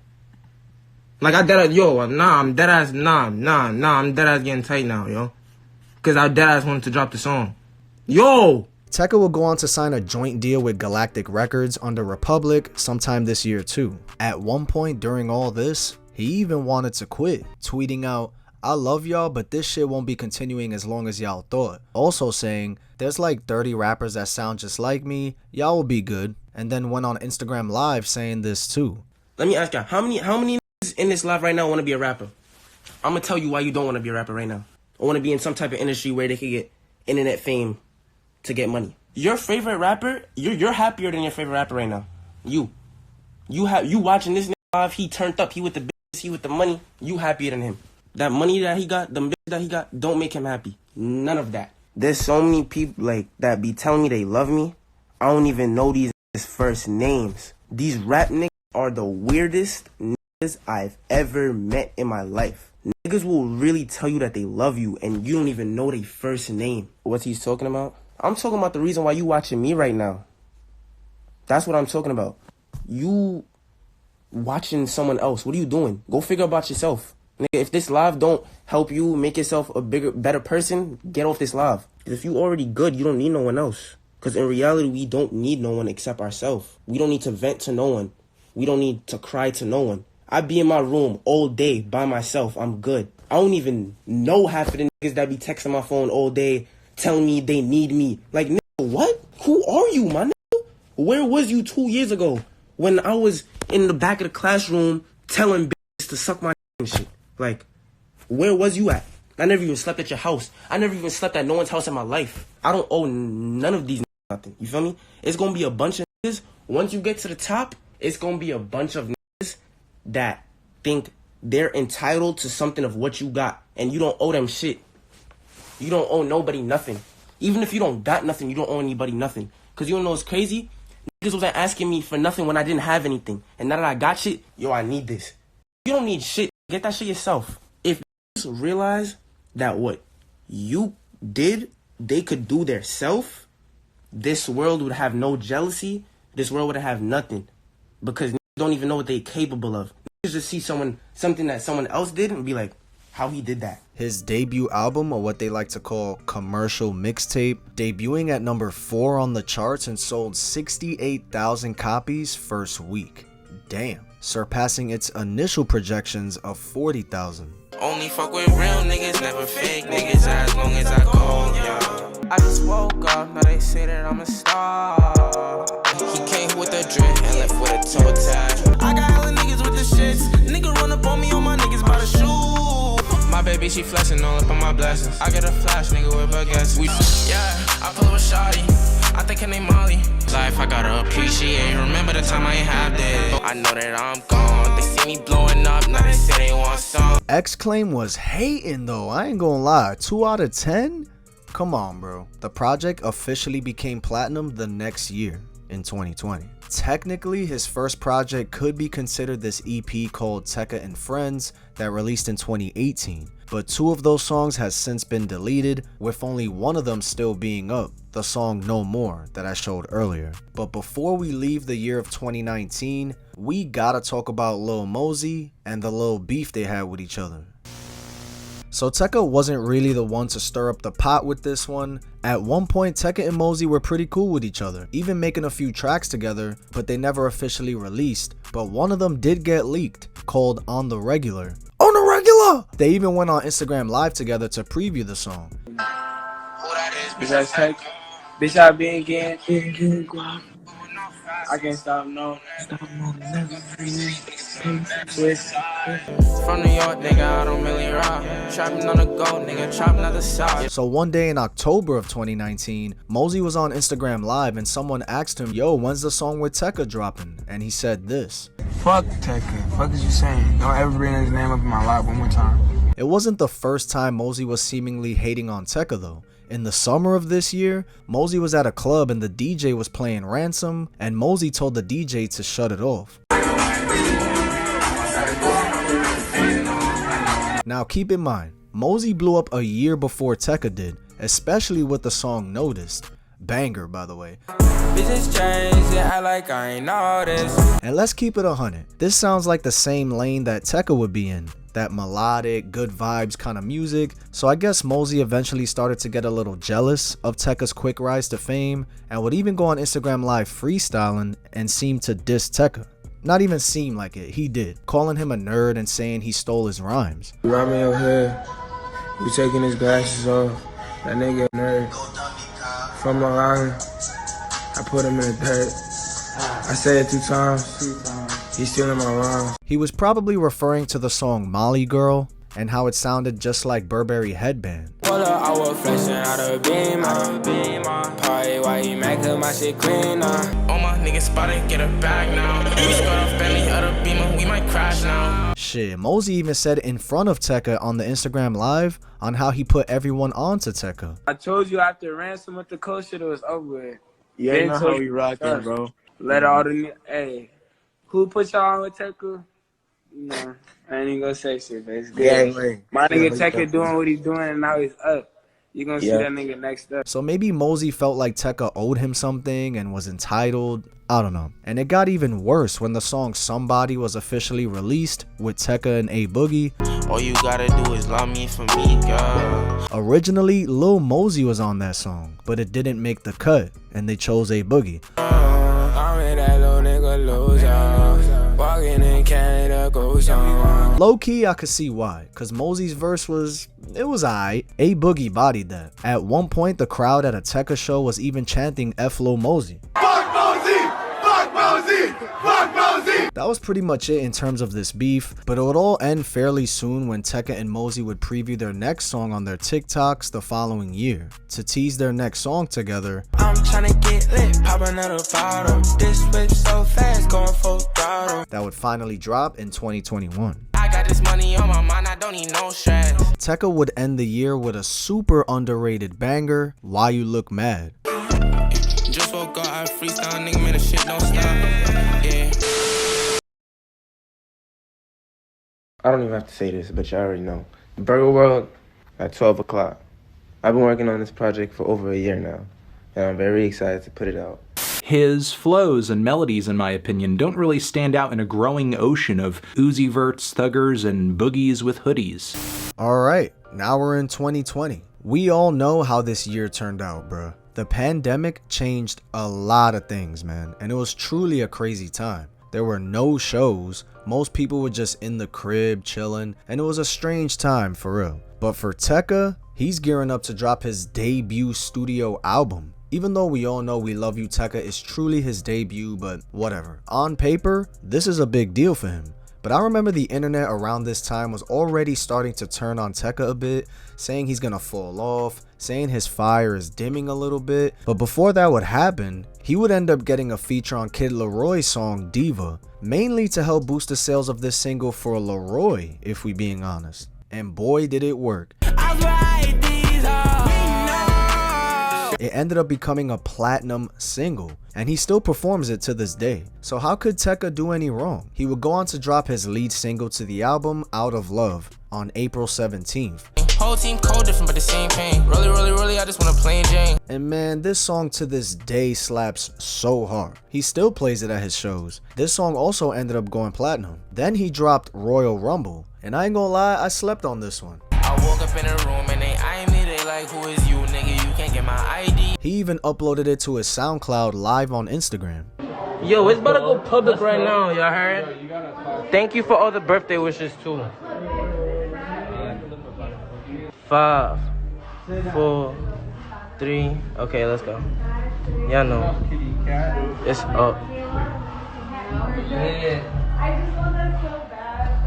Like I dead ass, I'm dead ass, I'm dead ass getting tight now, yo. Cause I dead ass wanted to drop the song. Yo! Tecca will go on to sign a joint deal with Galactic Records under Republic sometime this year too. At one point during all this, he even wanted to quit, tweeting out, "I love y'all, but this shit won't be continuing as long as y'all thought." Also saying, "There's like 30 rappers that sound just like me, y'all will be good." And then went on Instagram Live saying this too. Let me ask y'all, how many niggas in this live right now want to be a rapper? I'm gonna tell you why you don't want to be a rapper right now. I want to be in some type of industry where they can get internet fame to get money. Your favorite rapper, you're happier than your favorite rapper right now. You watching this nigga live, he turned up, he with the business, he with the money, you happier than him. That money that he got, the bitch that he got, don't make him happy. None of that. There's so many people like that be telling me they love me. I don't even know these first names. These rap niggas are the weirdest niggas I've ever met in my life. Niggas will really tell you that they love you and you don't even know their first name. What's he talking about? I'm talking about the reason why you watching me right now. That's what I'm talking about. You watching someone else. What are you doing? Go figure about yourself. Nigga, if this live don't help you make yourself a better person, get off this live. If you already good, you don't need no one else. Because in reality, we don't need no one except ourselves. We don't need to vent to no one. We don't need to cry to no one. I be in my room all day by myself. I'm good. I don't even know half of the niggas that be texting my phone all day telling me they need me. Like, nigga, what? Who are you, my nigga? Where was you 2 years ago when I was in the back of the classroom telling bitches to suck my and shit? Like, where was you at? I never even slept at your house. I never even slept at no one's house in my life. I don't owe none of these niggas nothing. You feel me? It's gonna be a bunch of niggas. Once you get to the top, it's gonna be a bunch of niggas that think they're entitled to something of what you got, and you don't owe them shit. You don't owe nobody nothing. Even if you don't got nothing, you don't owe anybody nothing. Because you don't know what's crazy? Niggas wasn't asking me for nothing when I didn't have anything. And now that I got shit, yo, I need this. You don't need shit. Get that shit yourself. If you realize that what you did, they could do their self, this world would have no jealousy. This world would have nothing. Because niggas don't even know what they're capable of. Niggas just see something that someone else did and be like, how he did that. His debut album, or what they like to call commercial mixtape, debuting at number 4 on the charts and sold 68,000 copies first week. Damn. Surpassing its initial projections of 40,000. Only fuck with real niggas, never fake niggas, as long as I go, yeah. I just woke up, now they say that I'm a star. He came with a drip and left with a toe tag. I got hella niggas with the shits. Nigga run up on me, on my niggas by the shoe. My baby, she flexing all up on my blessings. I get a flash, nigga, with baguettes. Yeah, I pull up a shawty. I think her name Molly. Life, I gotta appreciate. Remember the time I ain't have this. I know that I'm gone. They see me blowing up, now they say they want some. X-Claim was hating though, I ain't gonna lie. 2 out of 10? Come on, bro. The project officially became platinum the next year in 2020. Technically, his first project could be considered this EP called Tecca and Friends that released in 2018, but 2 of those songs has since been deleted, with only one of them still being up, the song No More that I showed earlier. But before we leave the year of 2019, we gotta talk about Lil Mosey and the little beef they had with each other. So Tecca wasn't really the one to stir up the pot with this one. At one point, Tecca and Mosey were pretty cool with each other, even making a few tracks together, but they never officially released. But one of them did get leaked, called On The Regular. On The Regular! They even went on Instagram Live together to preview the song. Bitch, that's Tecca. Bitch, I been getting guap. I can't stop, no. Never free. Twist. From New York, nigga, I don't really rock. Trapping on the go, nigga, trapping on the side. So one day in October of 2019, Mosey was on Instagram Live and someone asked him, yo, when's the song with Tecca dropping? And he said this. Fuck Tecca. Fuck is you saying? Don't ever bring his name up in my life one more time. It wasn't the first time Mosey was seemingly hating on Tecca though. In the summer of this year, Mosey was at a club and the DJ was playing Ransom, and Mosey told the DJ to shut it off. Now keep in mind, Mosey blew up a year before Tecca did, especially with the song Noticed. Banger, by the way. And let's keep it 100. This sounds like the same lane that Tecca would be in. That melodic, good vibes kind of music. So I guess Mosey eventually started to get a little jealous of Tecca's quick rise to fame and would even go on Instagram Live freestyling and seem to diss Tecca. Not even seem like it, he did, calling him a nerd and saying he stole his rhymes. Right in your head, you taking his glasses off, that nigga a nerd. From Long Island, I put him in the dirt. I said it 2 times, he's stealing my rhymes. He was probably referring to the song Molly Girl and how it sounded just like Burberry Headband. Pull up, I was flexing out of Beamer. Party while he mad cause my shit clean now. All my niggas spotted, get a bag now. We squad off Bentley, other Beamer, we might crash now. Shit, Mosey even said in front of Tecca on the Instagram Live on how he put everyone onto Tecca. I told you after Ransom with the coach shit, it was over with. Yeah, you know how we rockin', bro. Let all the, hey, who put y'all on with Tecca? No, I ain't even gonna say shit, but it's good. Yeah, my nigga Tecca doing what he's doing and now he's up. You gonna see that nigga next up. So maybe Mosey felt like Tecca owed him something and was entitled. I don't know. And it got even worse when the song Somebody was officially released with Tecca and A Boogie. All you gotta do is love me for me, girl. Originally, Lil Mosey was on that song, but it didn't make the cut, and they chose A Boogie. Low key, I could see why, cause Mosey's verse was aight. A Boogie bodied that. At one point, the crowd at a Tecca show was even chanting F Lil Mosey. Fuck Mosey! Fuck Mosey! Fuck Mosey! That was pretty much it in terms of this beef, but it would all end fairly soon when Tecca and Mosey would preview their next song on their TikToks the following year. To tease their next song together, I'm tryna get lit, pop another bottle. This whip so fast, going full throttle. That would finally drop in 2021. I got this money on my mind, I don't need no stress. Tecca would end the year with a super underrated banger, Why You Look Mad. Just woke up, I freestyle, nigga, man, the shit don't stop. Yeah. I don't even have to say this, but you already know. Virgo World at 12 o'clock. I've been working on this project for over a year now, and I'm very excited to put it out. His flows and melodies, in my opinion, don't really stand out in a growing ocean of Uzi Verts, thuggers, and boogies with hoodies. Alright, now we're in 2020. We all know how this year turned out, bruh. The pandemic changed a lot of things, man, and it was truly a crazy time. There were no shows, most people were just in the crib chilling, and it was a strange time for real. But for Tecca, he's gearing up to drop his debut studio album. Even though we all know We Love You Tecca is truly his debut, but whatever. On paper, this is a big deal for him. But I remember the internet around this time was already starting to turn on Tecca a bit, saying he's gonna fall off, saying his fire is dimming a little bit. But before that would happen, he would end up getting a feature on Kid Leroy's song Diva, mainly to help boost the sales of this single for Leroy, if we being honest. And boy did it work. It ended up becoming a platinum single, and he still performs it to this day. So how could Tecca do any wrong? He would go on to drop his lead single to the album, Out of Love, on April 17th. Whole team cold different but the same pain. Really, I just wanna play Jane. And man, this song to this day slaps so hard. He still plays it at his shows. This song also ended up going platinum. Then he dropped Royal Rumble, and I ain't gonna lie, I slept on this one. I woke up in a room and they eyeing me, they like, who is you, nigga? You can't get my ID. He even uploaded it to his SoundCloud live on Instagram. Yo, it's about to go public right now, y'all heard? Thank you for all the birthday wishes too. 5, 4, 3, okay, let's go. Y'all know. It's up.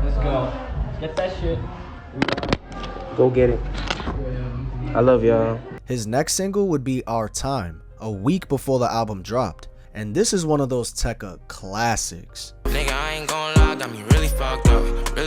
Let's go. Get that shit. Go get it. I love y'all. His next single would be Our Time, a week before the album dropped. And this is one of those Tecca classics. Nigga, I ain't gonna lie, got me really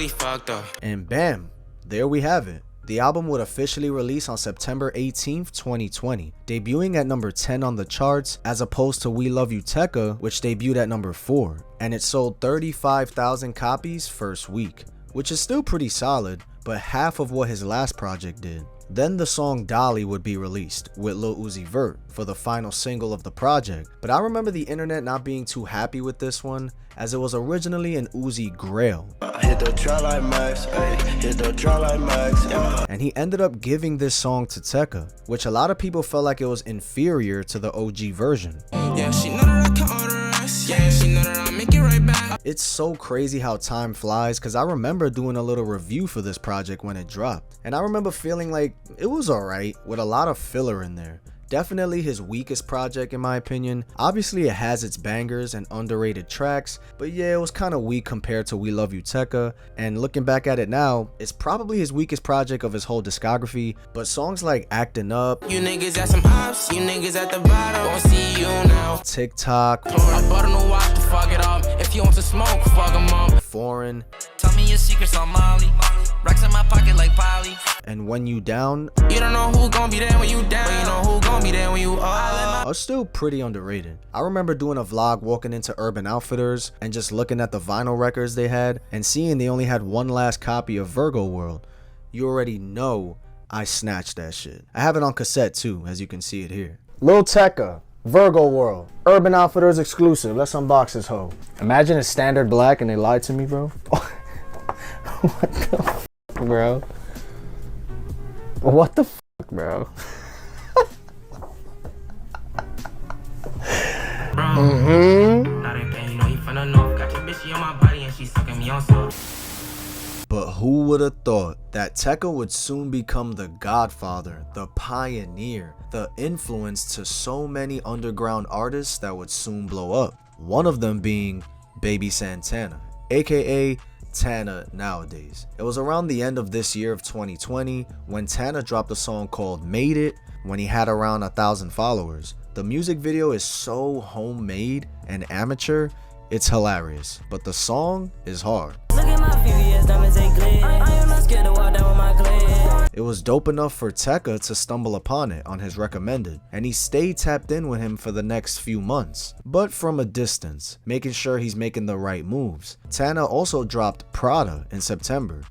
fucked up. And bam, there we have it. The album would officially release on September 18th, 2020, debuting at number 10 on the charts as opposed to We Love You Tecca, which debuted at number 4. And it sold 35,000 copies first week, which is still pretty solid, but half of what his last project did. Then the song Dolly would be released with Lil Uzi Vert for the final single of the project, but I remember the internet not being too happy with this one as it was originally an Uzi Grail. And he ended up giving this song to Tecca, which a lot of people felt like it was inferior to the OG version. Yeah, she know that I can order us. Yeah, she know that I'll make it right back. It's so crazy how time flies because I remember doing a little review for this project when it dropped, and I remember feeling like it was alright with a lot of filler in there. Definitely his weakest project in my opinion. Obviously it has its bangers and underrated tracks, but yeah, it was kind of weak compared to We Love You Tecca, and looking back at it now, it's probably his weakest project of his whole discography, but songs like Acting Up, You niggas at some ops, you niggas at the bottom, won't see you now. TikTok, I bought a new watch to fuck it up, if you want to smoke, fuck 'em up. Foreign, Tell me your secrets on Molly, racks in my pocket like Polly. and When You Down You don't know who gon' be there when you down, but you know who gon' be there when you up. are still pretty underrated. I remember doing a vlog walking into Urban Outfitters and just looking at the vinyl records they had and seeing they only had one last copy of Virgo World. You already know I snatched that shit. I have it on cassette too, as you can see it here. Lil Tecca, Virgo World, Urban Outfitters exclusive. Let's unbox this hoe. Imagine it's standard black and they lied to me, bro. What the bro? What the fuck, bro? But who would have thought that Tecca would soon become the godfather, the pioneer, the influence to so many underground artists that would soon blow up? One of them being Baby Santana, aka Tana nowadays. It was around the end of this year of 2020 when Tana dropped a song called Made It when he had around 1,000 followers. The music video is so homemade and amateur, it's hilarious, but the song is hard. It was dope enough for Tecca to stumble upon it on his recommended, and he stayed tapped in with him for the next few months, but from a distance, making sure he's making the right moves. Tana also dropped Prada in September,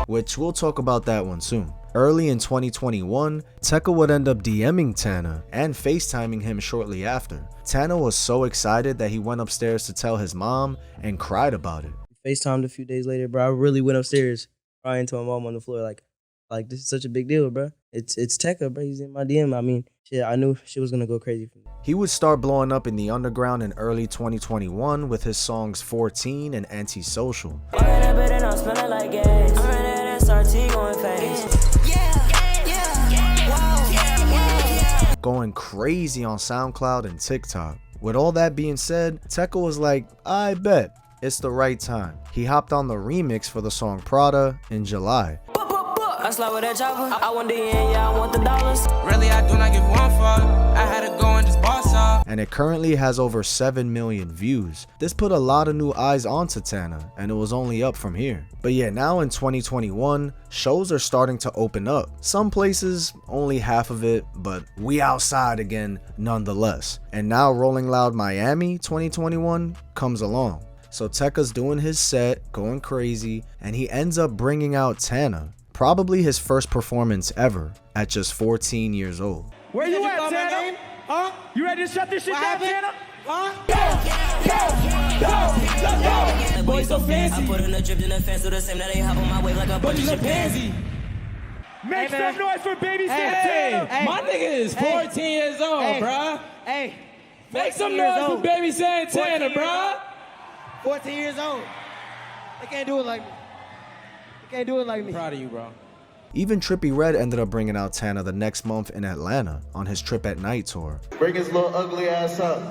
which we'll talk about that one soon. Early in 2021, Tecca would end up DMing Tana and FaceTiming him shortly after. Tana was so excited that he went upstairs to tell his mom and cried about it. FaceTimed a few days later, bro. I really went upstairs crying to my mom on the floor, like this is such a big deal, bro. It's Tecca, bro. He's in my DM. I mean, shit, I knew shit was gonna go crazy for me. He would start blowing up in the underground in early 2021 with his songs 14 and Antisocial. Going crazy on SoundCloud and TikTok. With all that being said, Tecca was like, I bet it's the right time. He hopped on the remix for the song Prada in July. I slide with that chopper. I want the end, yeah, I want the dollars. Really, I do not give one fuck. I had to go and just boss up. And it currently has over 7 million views. This put a lot of new eyes onto Tana, and it was only up from here. But yeah, now in 2021, shows are starting to open up. Some places, only half of it, but we outside again nonetheless. And now Rolling Loud Miami 2021 comes along. So Tecca's doing his set, going crazy, and he ends up bringing out Tana. Probably his first performance ever at just 14 years old. Where you at, Tana? Huh? You ready to shut this shit down, Tana? Huh? Go! Boys so fancy. I put in a drip in the fence so the same that they hop on my way like a bunch of chimpanzee. Make some noise for Baby Santana. Hey, my nigga is 14 years old, bruh. Hey, make some noise for Baby Santana, bruh. 14 years old. They can't do it like me. Can't do it like me. Proud of you, bro. Even Trippie Redd ended up bringing out Tana the next month in Atlanta on his Trip at Night tour. Bring his little ugly ass up.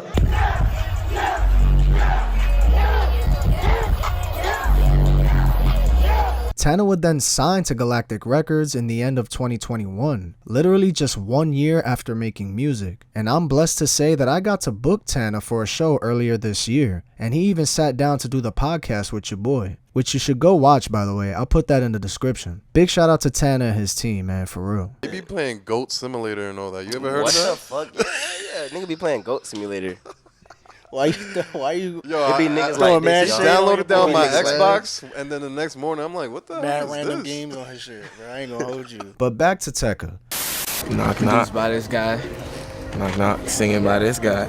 Tana would then sign to Galactic Records in the end of 2021, literally just 1 year after making music. And I'm blessed to say that I got to book Tana for a show earlier this year, and he even sat down to do the podcast with your boy, which you should go watch, by the way. I'll put that in the description. Big shout out to Tana and his team, man, for real. They be playing Goat Simulator and all that. You ever heard what of that? What the fuck? Yeah, nigga be playing Goat Simulator. Why you? Yo, it be niggas like this, downloaded that on my Xbox, and then the next morning I'm like, what the hell is random this? games on his shit, bro. I ain't gonna hold you. But back to Tecca. Knock knock by this guy. Knock knock singing by this guy.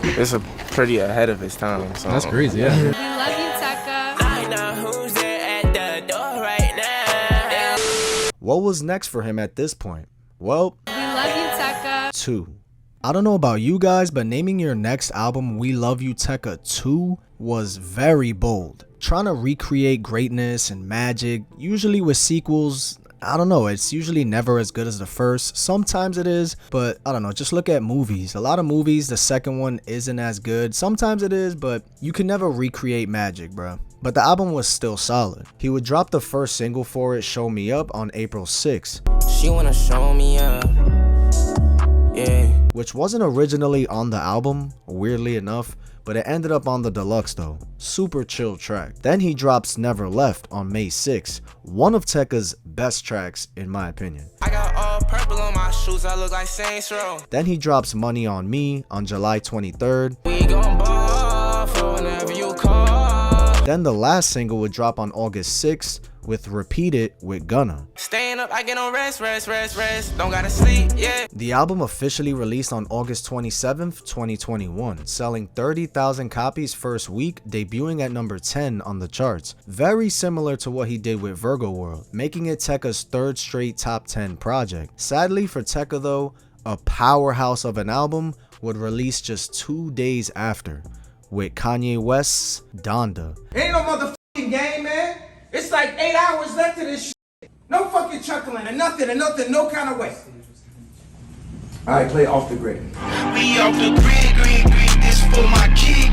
It's a pretty ahead of his time. So. That's crazy, yeah. We love you, Tecca. I know who's there at the door right now. What was next for him at this point? Well, We love you, Tecca. 2. I don't know about you guys, but naming your next album We Love You Tecca 2 was very bold. Trying to recreate greatness and magic, usually with sequels, I don't know, it's usually never as good as the first. Sometimes it is, but I don't know, just look at movies. A lot of movies, the second one isn't as good. Sometimes it is, but you can never recreate magic, bro. But the album was still solid. He would drop the first single for it, Show Me Up, on April 6th. She wanna show me up. Yeah. Which wasn't originally on the album, weirdly enough, but it ended up on the deluxe though. Super chill track. Then he drops Never Left on May 6th, one of Tecca's best tracks in my opinion. I got all purple on my shoes, I look like Saints Row. Then he drops Money on Me on July 23rd. We gon' ball for whenever you call. Then the last single would drop on August 6th with Repeat It with Gunna. Staying up, I get on rest. Don't gotta sleep, yeah. The album officially released on August 27th, 2021, selling 30,000 copies first week, debuting at number 10 on the charts. Very similar to what he did with Virgo World, making it Tecca's third straight top 10 project. Sadly for Tecca though, a powerhouse of an album would release just 2 days after, with Kanye West's Donda. Ain't no motherfucking game, man. It's like 8 hours left of this shit. No fucking chuckling and nothing, no kind of way. All right, play Off the Grid. We off the grid, this for my kid.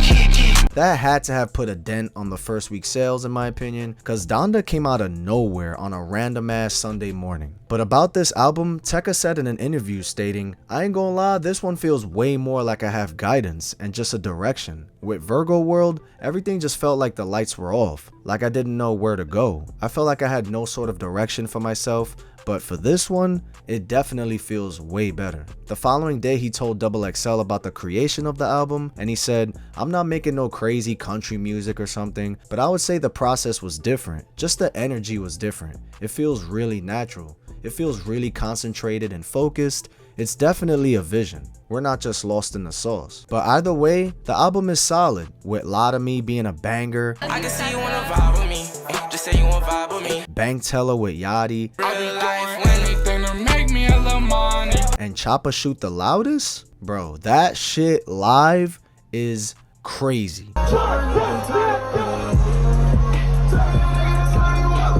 That had to have put a dent on the first week sales in my opinion, cause Donda came out of nowhere on a random ass Sunday morning. But about this album, Tecca said in an interview stating, "I ain't gonna lie, this one feels way more like I have guidance and just a direction. With Virgo World, everything just felt like the lights were off, like I didn't know where to go. I felt like I had no sort of direction for myself, but for this one, it definitely feels way better." The following day, he told XXL about the creation of the album, and he said, "I'm not making no crazy country music or something, but I would say the process was different. Just the energy was different. It feels really natural. It feels really concentrated and focused. It's definitely a vision. We're not just lost in the sauce." But either way, the album is solid, with Lot of Me being a banger, I can see you wanna vibe with me. Just say you wanna vibe with me. Bank Teller with Yachty, and Choppa Shoot the Loudest? Bro, that shit live is crazy.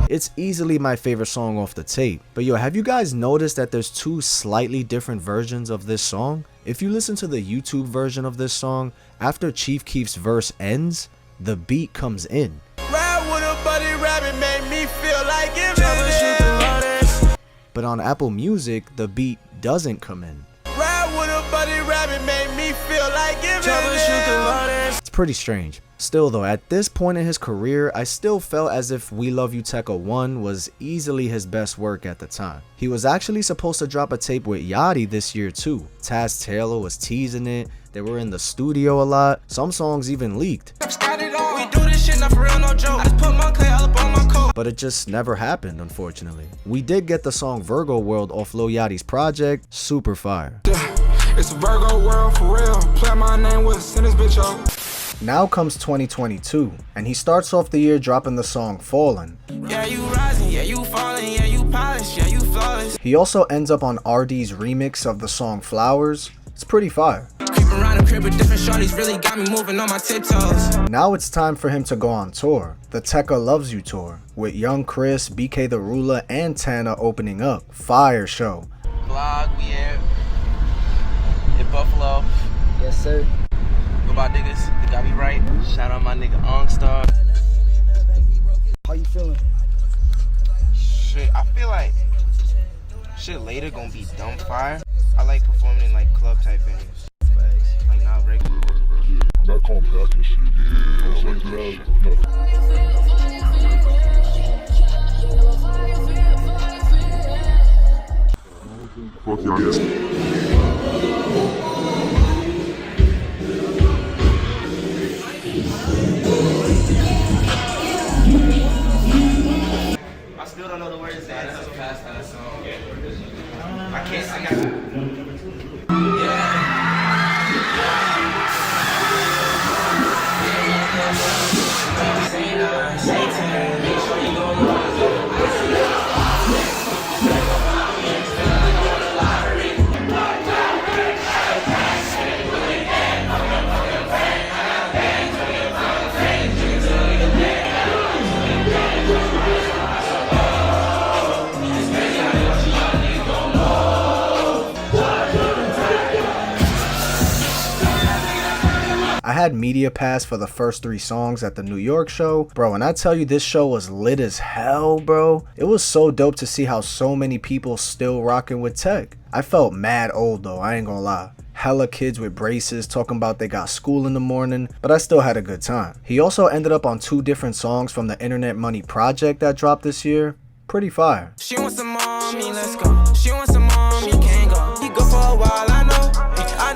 It's easily my favorite song off the tape. But yo, have you guys noticed that there's two slightly different versions of this song? If you listen to the YouTube version of this song, after Chief Keef's verse ends, the beat comes in. Ride with a buddy rabbit made me feel like giving it. But on Apple Music, the beat doesn't come in. Ride with a buddy rabbit made me feel like giving it. It's pretty strange. Still though, at this point in his career, I still felt as if We Love You Tecca 1 was easily his best work at the time. He was actually supposed to drop a tape with Yachty this year too. Taz Taylor was teasing it, they were in the studio a lot, some songs even leaked. But it just never happened, unfortunately. We did get the song Virgo World off Lil Yachty's project, super fire. It's Virgo World for real, play my name with send this bitch up. Now comes 2022, and he starts off the year dropping the song Fallin'. Yeah, you rising, yeah, you falling, yeah, you polished, yeah, you flawless. He also ends up on RD's remix of the song Flowers. It's pretty fire. Creeping around the crib with different shorties really got me moving on my tiptoes. Now it's time for him to go on tour, the Tecca Loves You tour, with Young Chris, BK the Ruler, and Tana opening up. Fire show. Vlog, we here. Hit Buffalo. Yes, sir. Go about niggas, they got me right. Shout out my nigga OnStar. How you feeling? Shit, I feel like shit later gonna be dumb fire. I like performing in like club type venues. Like not regular. Not compact and shit. It's like I still don't know the words to that. That's so fast that song. I can't sing it. I had media pass for the first 3 songs at the New York show. Bro, and I tell you, this show was lit as hell, bro. It was so dope to see how so many people still rocking with tech. I felt mad old though, I ain't gonna lie. Hella kids with braces talking about they got school in the morning, but I still had a good time. He also ended up on 2 different songs from the Internet Money project that dropped this year. Pretty fire. She wants some mommy, let's go. She wants some mommy, can't go. He go for a while, I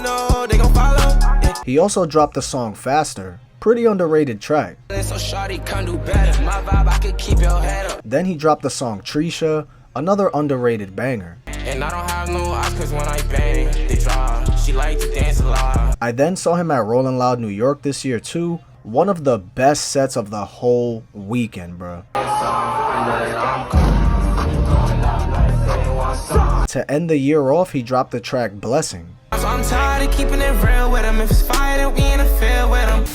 know they gon' follow. He He also dropped the song Faster, pretty underrated track. Then he dropped the song Trisha, another underrated banger. And I don't have no eyes cause when I bang, they draw. She like to dance a lot. I then saw him at Rollin' Loud New York this year too. One of the best sets of the whole weekend, bro. To end the year off, he dropped the track Blessing. So I'm tired of keeping it real with him. If it's fire, then we in the field with him.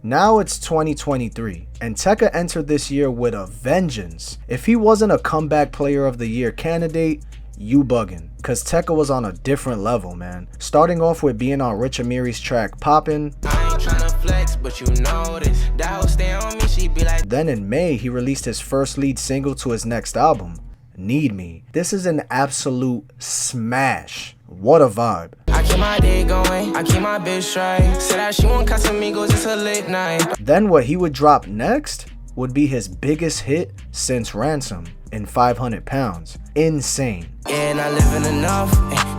Now it's 2023, and Tecca entered this year with a vengeance. If he wasn't a comeback player of the year candidate, you bugging. Cause Tecca was on a different level, man. Starting off with being on Rich Amiri's track Poppin'. I ain't tryna flex, but you know this. That hoe stay on me, she be like. Then in May, he released his first lead single to his next album, Need Me. This is an absolute smash. What a vibe. I keep my day going, I keep my bitch right. Said that she won't cuss amigos, it's a late night. Then what he would drop next would be his biggest hit since Ransom, in 500 Pounds. Insane. And I live in enough.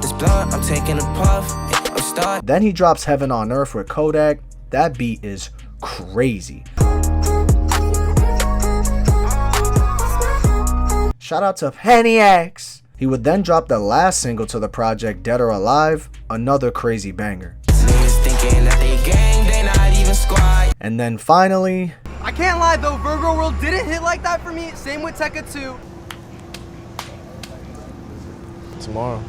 This blunt, I'm taking a puff. I'm stuck. Then he drops Heaven on Earth with Kodak. That beat is crazy. Shout out to Penny X. He would then drop the last single to the project, Dead or Alive, another crazy banger. Thinking that they gang, they not even squad. And then finally, I can't lie though, Virgo World didn't hit like that for me. Same with Tecca too. Tomorrow.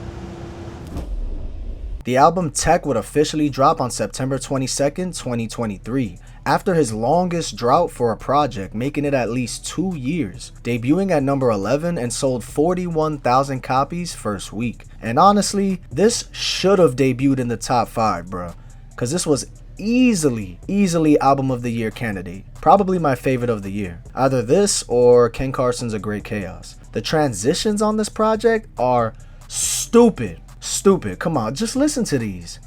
The album Tech would officially drop on September 22nd, 2023, after his longest drought for a project, making it at least 2 years, debuting at number 11 and sold 41,000 copies first week. And honestly, this should have debuted in the top 5, bro, cause this was easily album of the year candidate. Probably my favorite of the year. Either this or Ken Carson's A Great Chaos. The transitions on this project are stupid. Come on, just listen to these.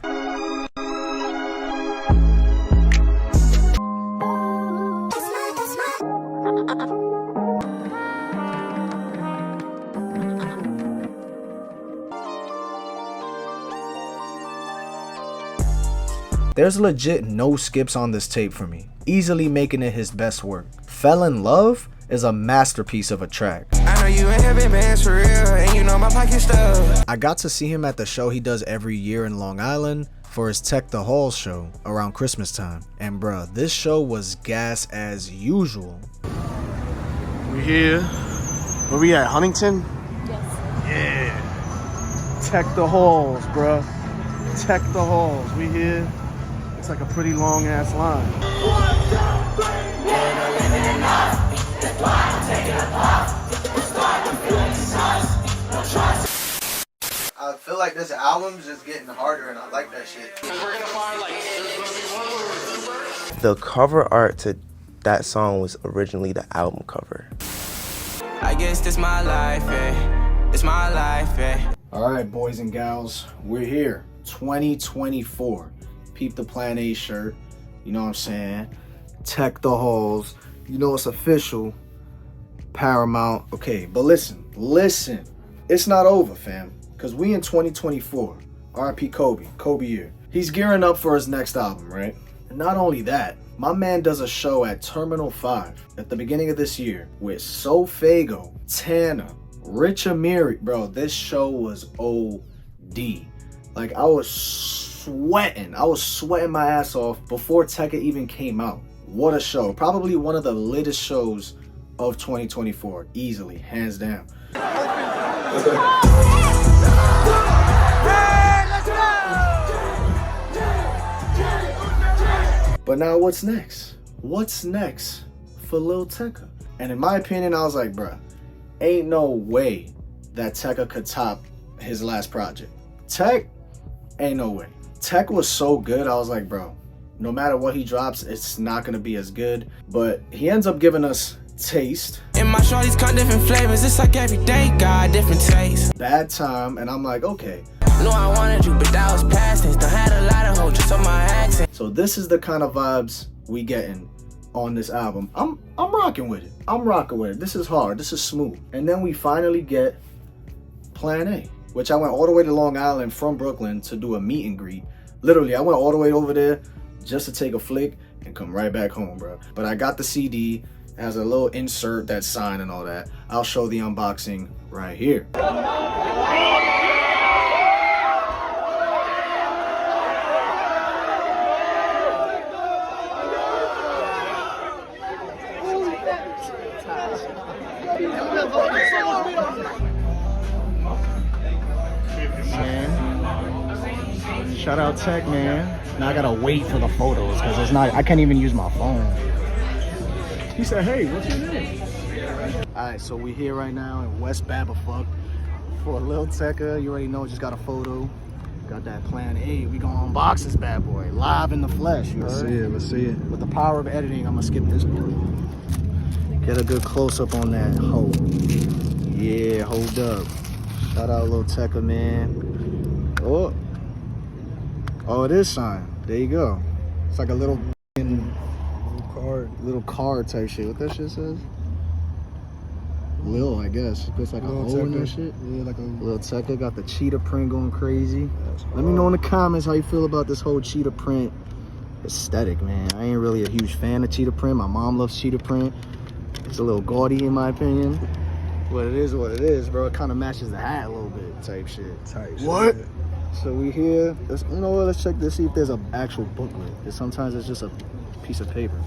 There's legit no skips on this tape for me, easily making it his best work. Fell in Love is a masterpiece of a track. I know you ain't having bands for real, and you know my pocket stuff. I got to see him at the show he does every year in Long Island for his Tech the Hall show around Christmas time. And bruh, this show was gas as usual. We here. Where we at, Huntington? Yes. Yeah. Tech the Halls, bruh. Tech the Halls. We here. It's like a pretty long ass line. 1, 2, 3, I feel like this album's just getting harder and I like that shit. The cover art to that song was originally the album cover. I guess this my life, eh? It's my life, eh? Alright, boys and gals, we're here. 2024. Peep the Plan A shirt. You know what I'm saying? Tech the Halls. You know it's official. Paramount. Okay, but listen. It's not over, fam. Because we in 2024. R.I.P. Kobe year. He's gearing up for his next album, right? And not only that, my man does a show at Terminal 5 at the beginning of this year with Sofago, Tana, Rich Amiri. Bro, this show was OD. Like, I was sweating my ass off before Tecca even came out. What a show. Probably one of the latest shows of 2024. Easily, hands down. But now what's next? What's next for Lil Tecca? And in my opinion, I was like, bruh, ain't no way that Tecca could top his last project. Tech, ain't no way. Tech was so good, I was like, bro, no matter what he drops, it's not gonna be as good. But he ends up giving us Taste. And my shorties got different flavors, it's like every day got different taste. Bad Time, and I'm like, okay. No, I wanted you, but that was past tense. Done had a lot of hoes just on my accent. So this is the kind of vibes we getting on this album. I'm rocking with it. This is hard, this is smooth. And then we finally get Plan A, which I went all the way to Long Island from Brooklyn to do a meet and greet Literally, I went all the way over there just to take a flick and come right back home, bro. But I got the CD. It has a little insert, that sign and all that. I'll show the unboxing right here. Man. Shout out Tech, man. Now I gotta wait for the photos because it's not, I can't even use my phone. He said, hey, what's your name? Alright, so we here right now in West Babafuck for Lil Tecca. You already know, just got a photo. Got that plan A. We gonna unbox this bad boy live in the flesh. You Let's heard? see it, let's see it. With the power of editing, I'm gonna skip this part. Get a good close up on that hoe. Yeah, hold up. Shout out Lil Tecca, man. Oh, it is signed. There you go. It's like a little card type shit. What that shit says? Lil, I guess. It's like a O in that shit. Yeah, like a Lil Tecca. Got the cheetah print going crazy. Let me know in the comments how you feel about this whole cheetah print aesthetic, man. I ain't really a huge fan of cheetah print. My mom loves cheetah print. It's a little gaudy in my opinion. But it is what it is, bro. It kind of matches the hat a little bit type shit. What? So we here. You know what? Let's check this, see if there's an actual booklet. Because sometimes it's just a piece of paper.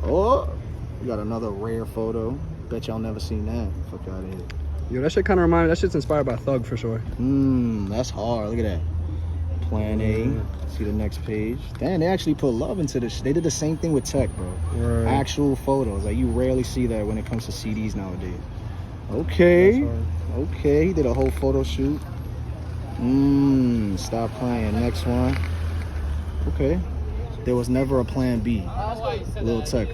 Oh, we got another rare photo. Bet y'all never seen that. Fuck out of here. Yo, that shit kind of reminds me. That shit's inspired by Thug for sure. That's hard. Look at that. Plan A. See the next page. Damn, they actually put love into this. They did the same thing with Tech, bro. Right. Actual photos. Like, you rarely see that when it comes to CDs nowadays. Okay. Okay, he did a whole photo shoot. Stop playing. Next one. Okay. There was never a plan B. Lil Tecca.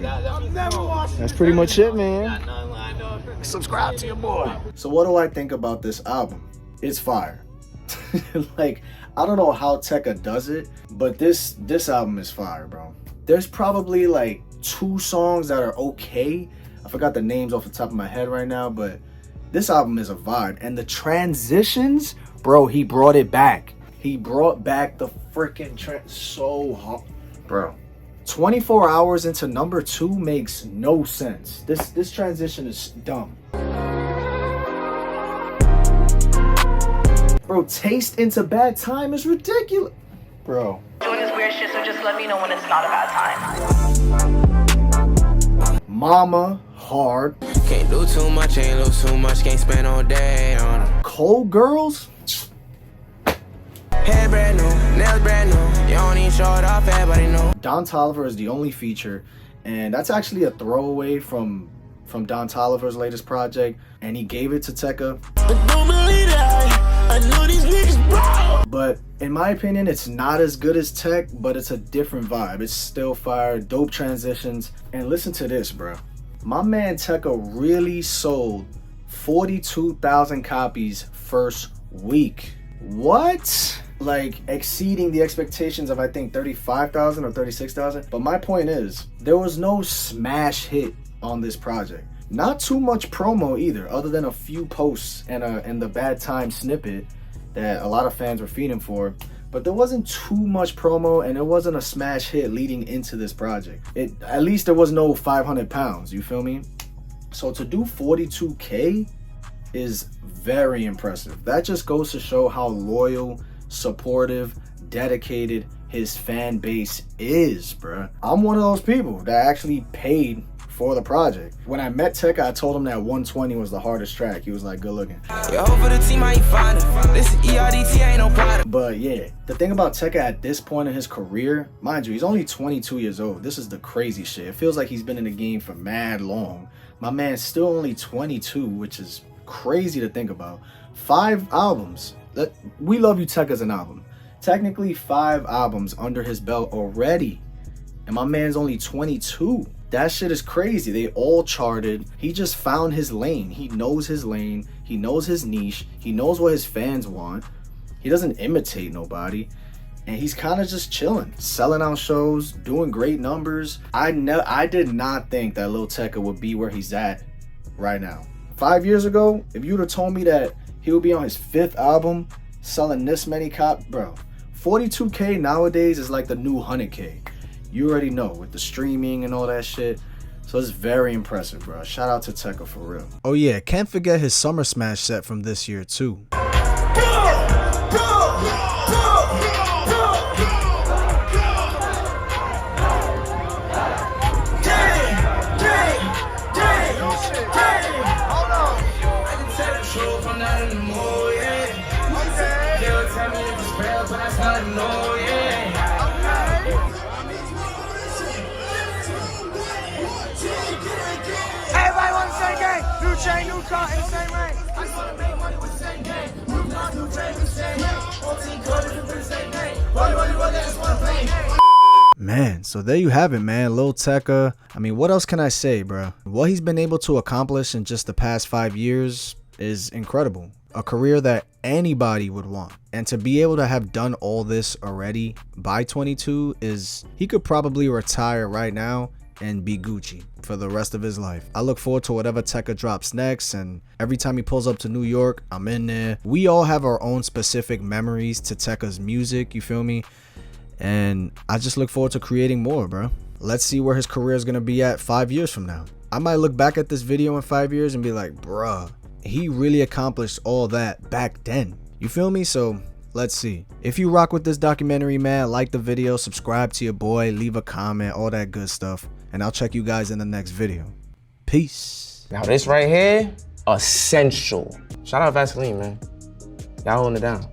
That's pretty much it, man. Subscribe to your boy. So what do I think about this album? It's fire. Like, I don't know how Tecca does it, but this album is fire, bro. There's probably like 2 songs that are okay. I forgot the names off the top of my head right now, but this album is a vibe. And the transitions, bro, he brought it back. He brought back the freaking so hard. Bro, 24 hours into number 2 makes no sense. This transition is dumb. Bro, taste into bad time is ridiculous. Bro. Doing this weird shit, so just let me know when it's not a bad time. Mama, hard. Can't do too much, ain't lose too much, can't spend all day on them. Cold Girls? Hair brand new, nails brand new, you don't even show it off, everybody know. Don Toliver is the only feature, and that's actually a throwaway from Don Toliver's latest project, and he gave it to Tecca. I don't believe that, I know these niggas bro. But in my opinion, it's not as good as Tech, but it's a different vibe. It's still fire, dope transitions, and listen to this, bro. My man Tecca really sold 42,000 copies first week. What? Like, exceeding the expectations of I think 35,000 or 36,000. But my point is, there was no smash hit on this project. Not too much promo either, other than a few posts and the bad time snippet that a lot of fans were feeding for. But there wasn't too much promo, and it wasn't a smash hit leading into this project. At least there was no 500 pounds, you feel me? So to do 42K is very impressive. That just goes to show how loyal, supportive, dedicated his fan base is, bruh. I'm one of those people that actually paid for the project. When I met Tecca, I told him that 120 was the hardest track. He was like, good looking. Yo, for the team, I ain't find it. This is ERDT, ain't no product. But yeah, the thing about Tecca at this point in his career, mind you, he's only 22 years old. This is the crazy shit. It feels like he's been in the game for mad long. My man's still only 22, which is crazy to think about. 5 albums. We Love You Tecca's an album. Technically 5 albums under his belt already. And my man's only 22. That shit is crazy. They all charted. He just found his lane. He knows his lane. He knows his niche. He knows what his fans want. He doesn't imitate nobody. And he's kind of just chilling, selling out shows, doing great numbers. I did not think that Lil Tecca would be where he's at right now. 5 years ago, if you would have told me that he would be on his 5th album, selling this many bro, 42K nowadays is like the new 100K. You already know, with the streaming and all that shit. So it's very impressive, bro. Shout out to Tecca for real. Oh yeah, can't forget his Summer Smash set from this year too. Everybody want the same game. New chain, new car, in the same range. I just want to make money with the same game. New car, new chain, the same game. 14 colors with the same game. Roll, just want to play. Man, so there you have it, man. Lil Tecca. I mean, what else can I say, bro? What he's been able to accomplish in just the past 5 years is incredible. A career that anybody would want. And to be able to have done all this already by 22 is, he could probably retire right now and be Gucci for the rest of his life. I look forward to whatever Tecca drops next, and every time he pulls up to New York, I'm in there. We all have our own specific memories to Tecca's music, you feel me? And I just look forward to creating more, bro. Let's see where his career is gonna be at 5 years from now. I might look back at this video in 5 years and be like, bruh, he really accomplished all that back then. You feel me? So let's see. If you rock with this documentary, man, like the video, subscribe to your boy, leave a comment, all that good stuff. And I'll check you guys in the next video. Peace. Now this right here, essential. Shout out Vaseline, man. Y'all holding it down.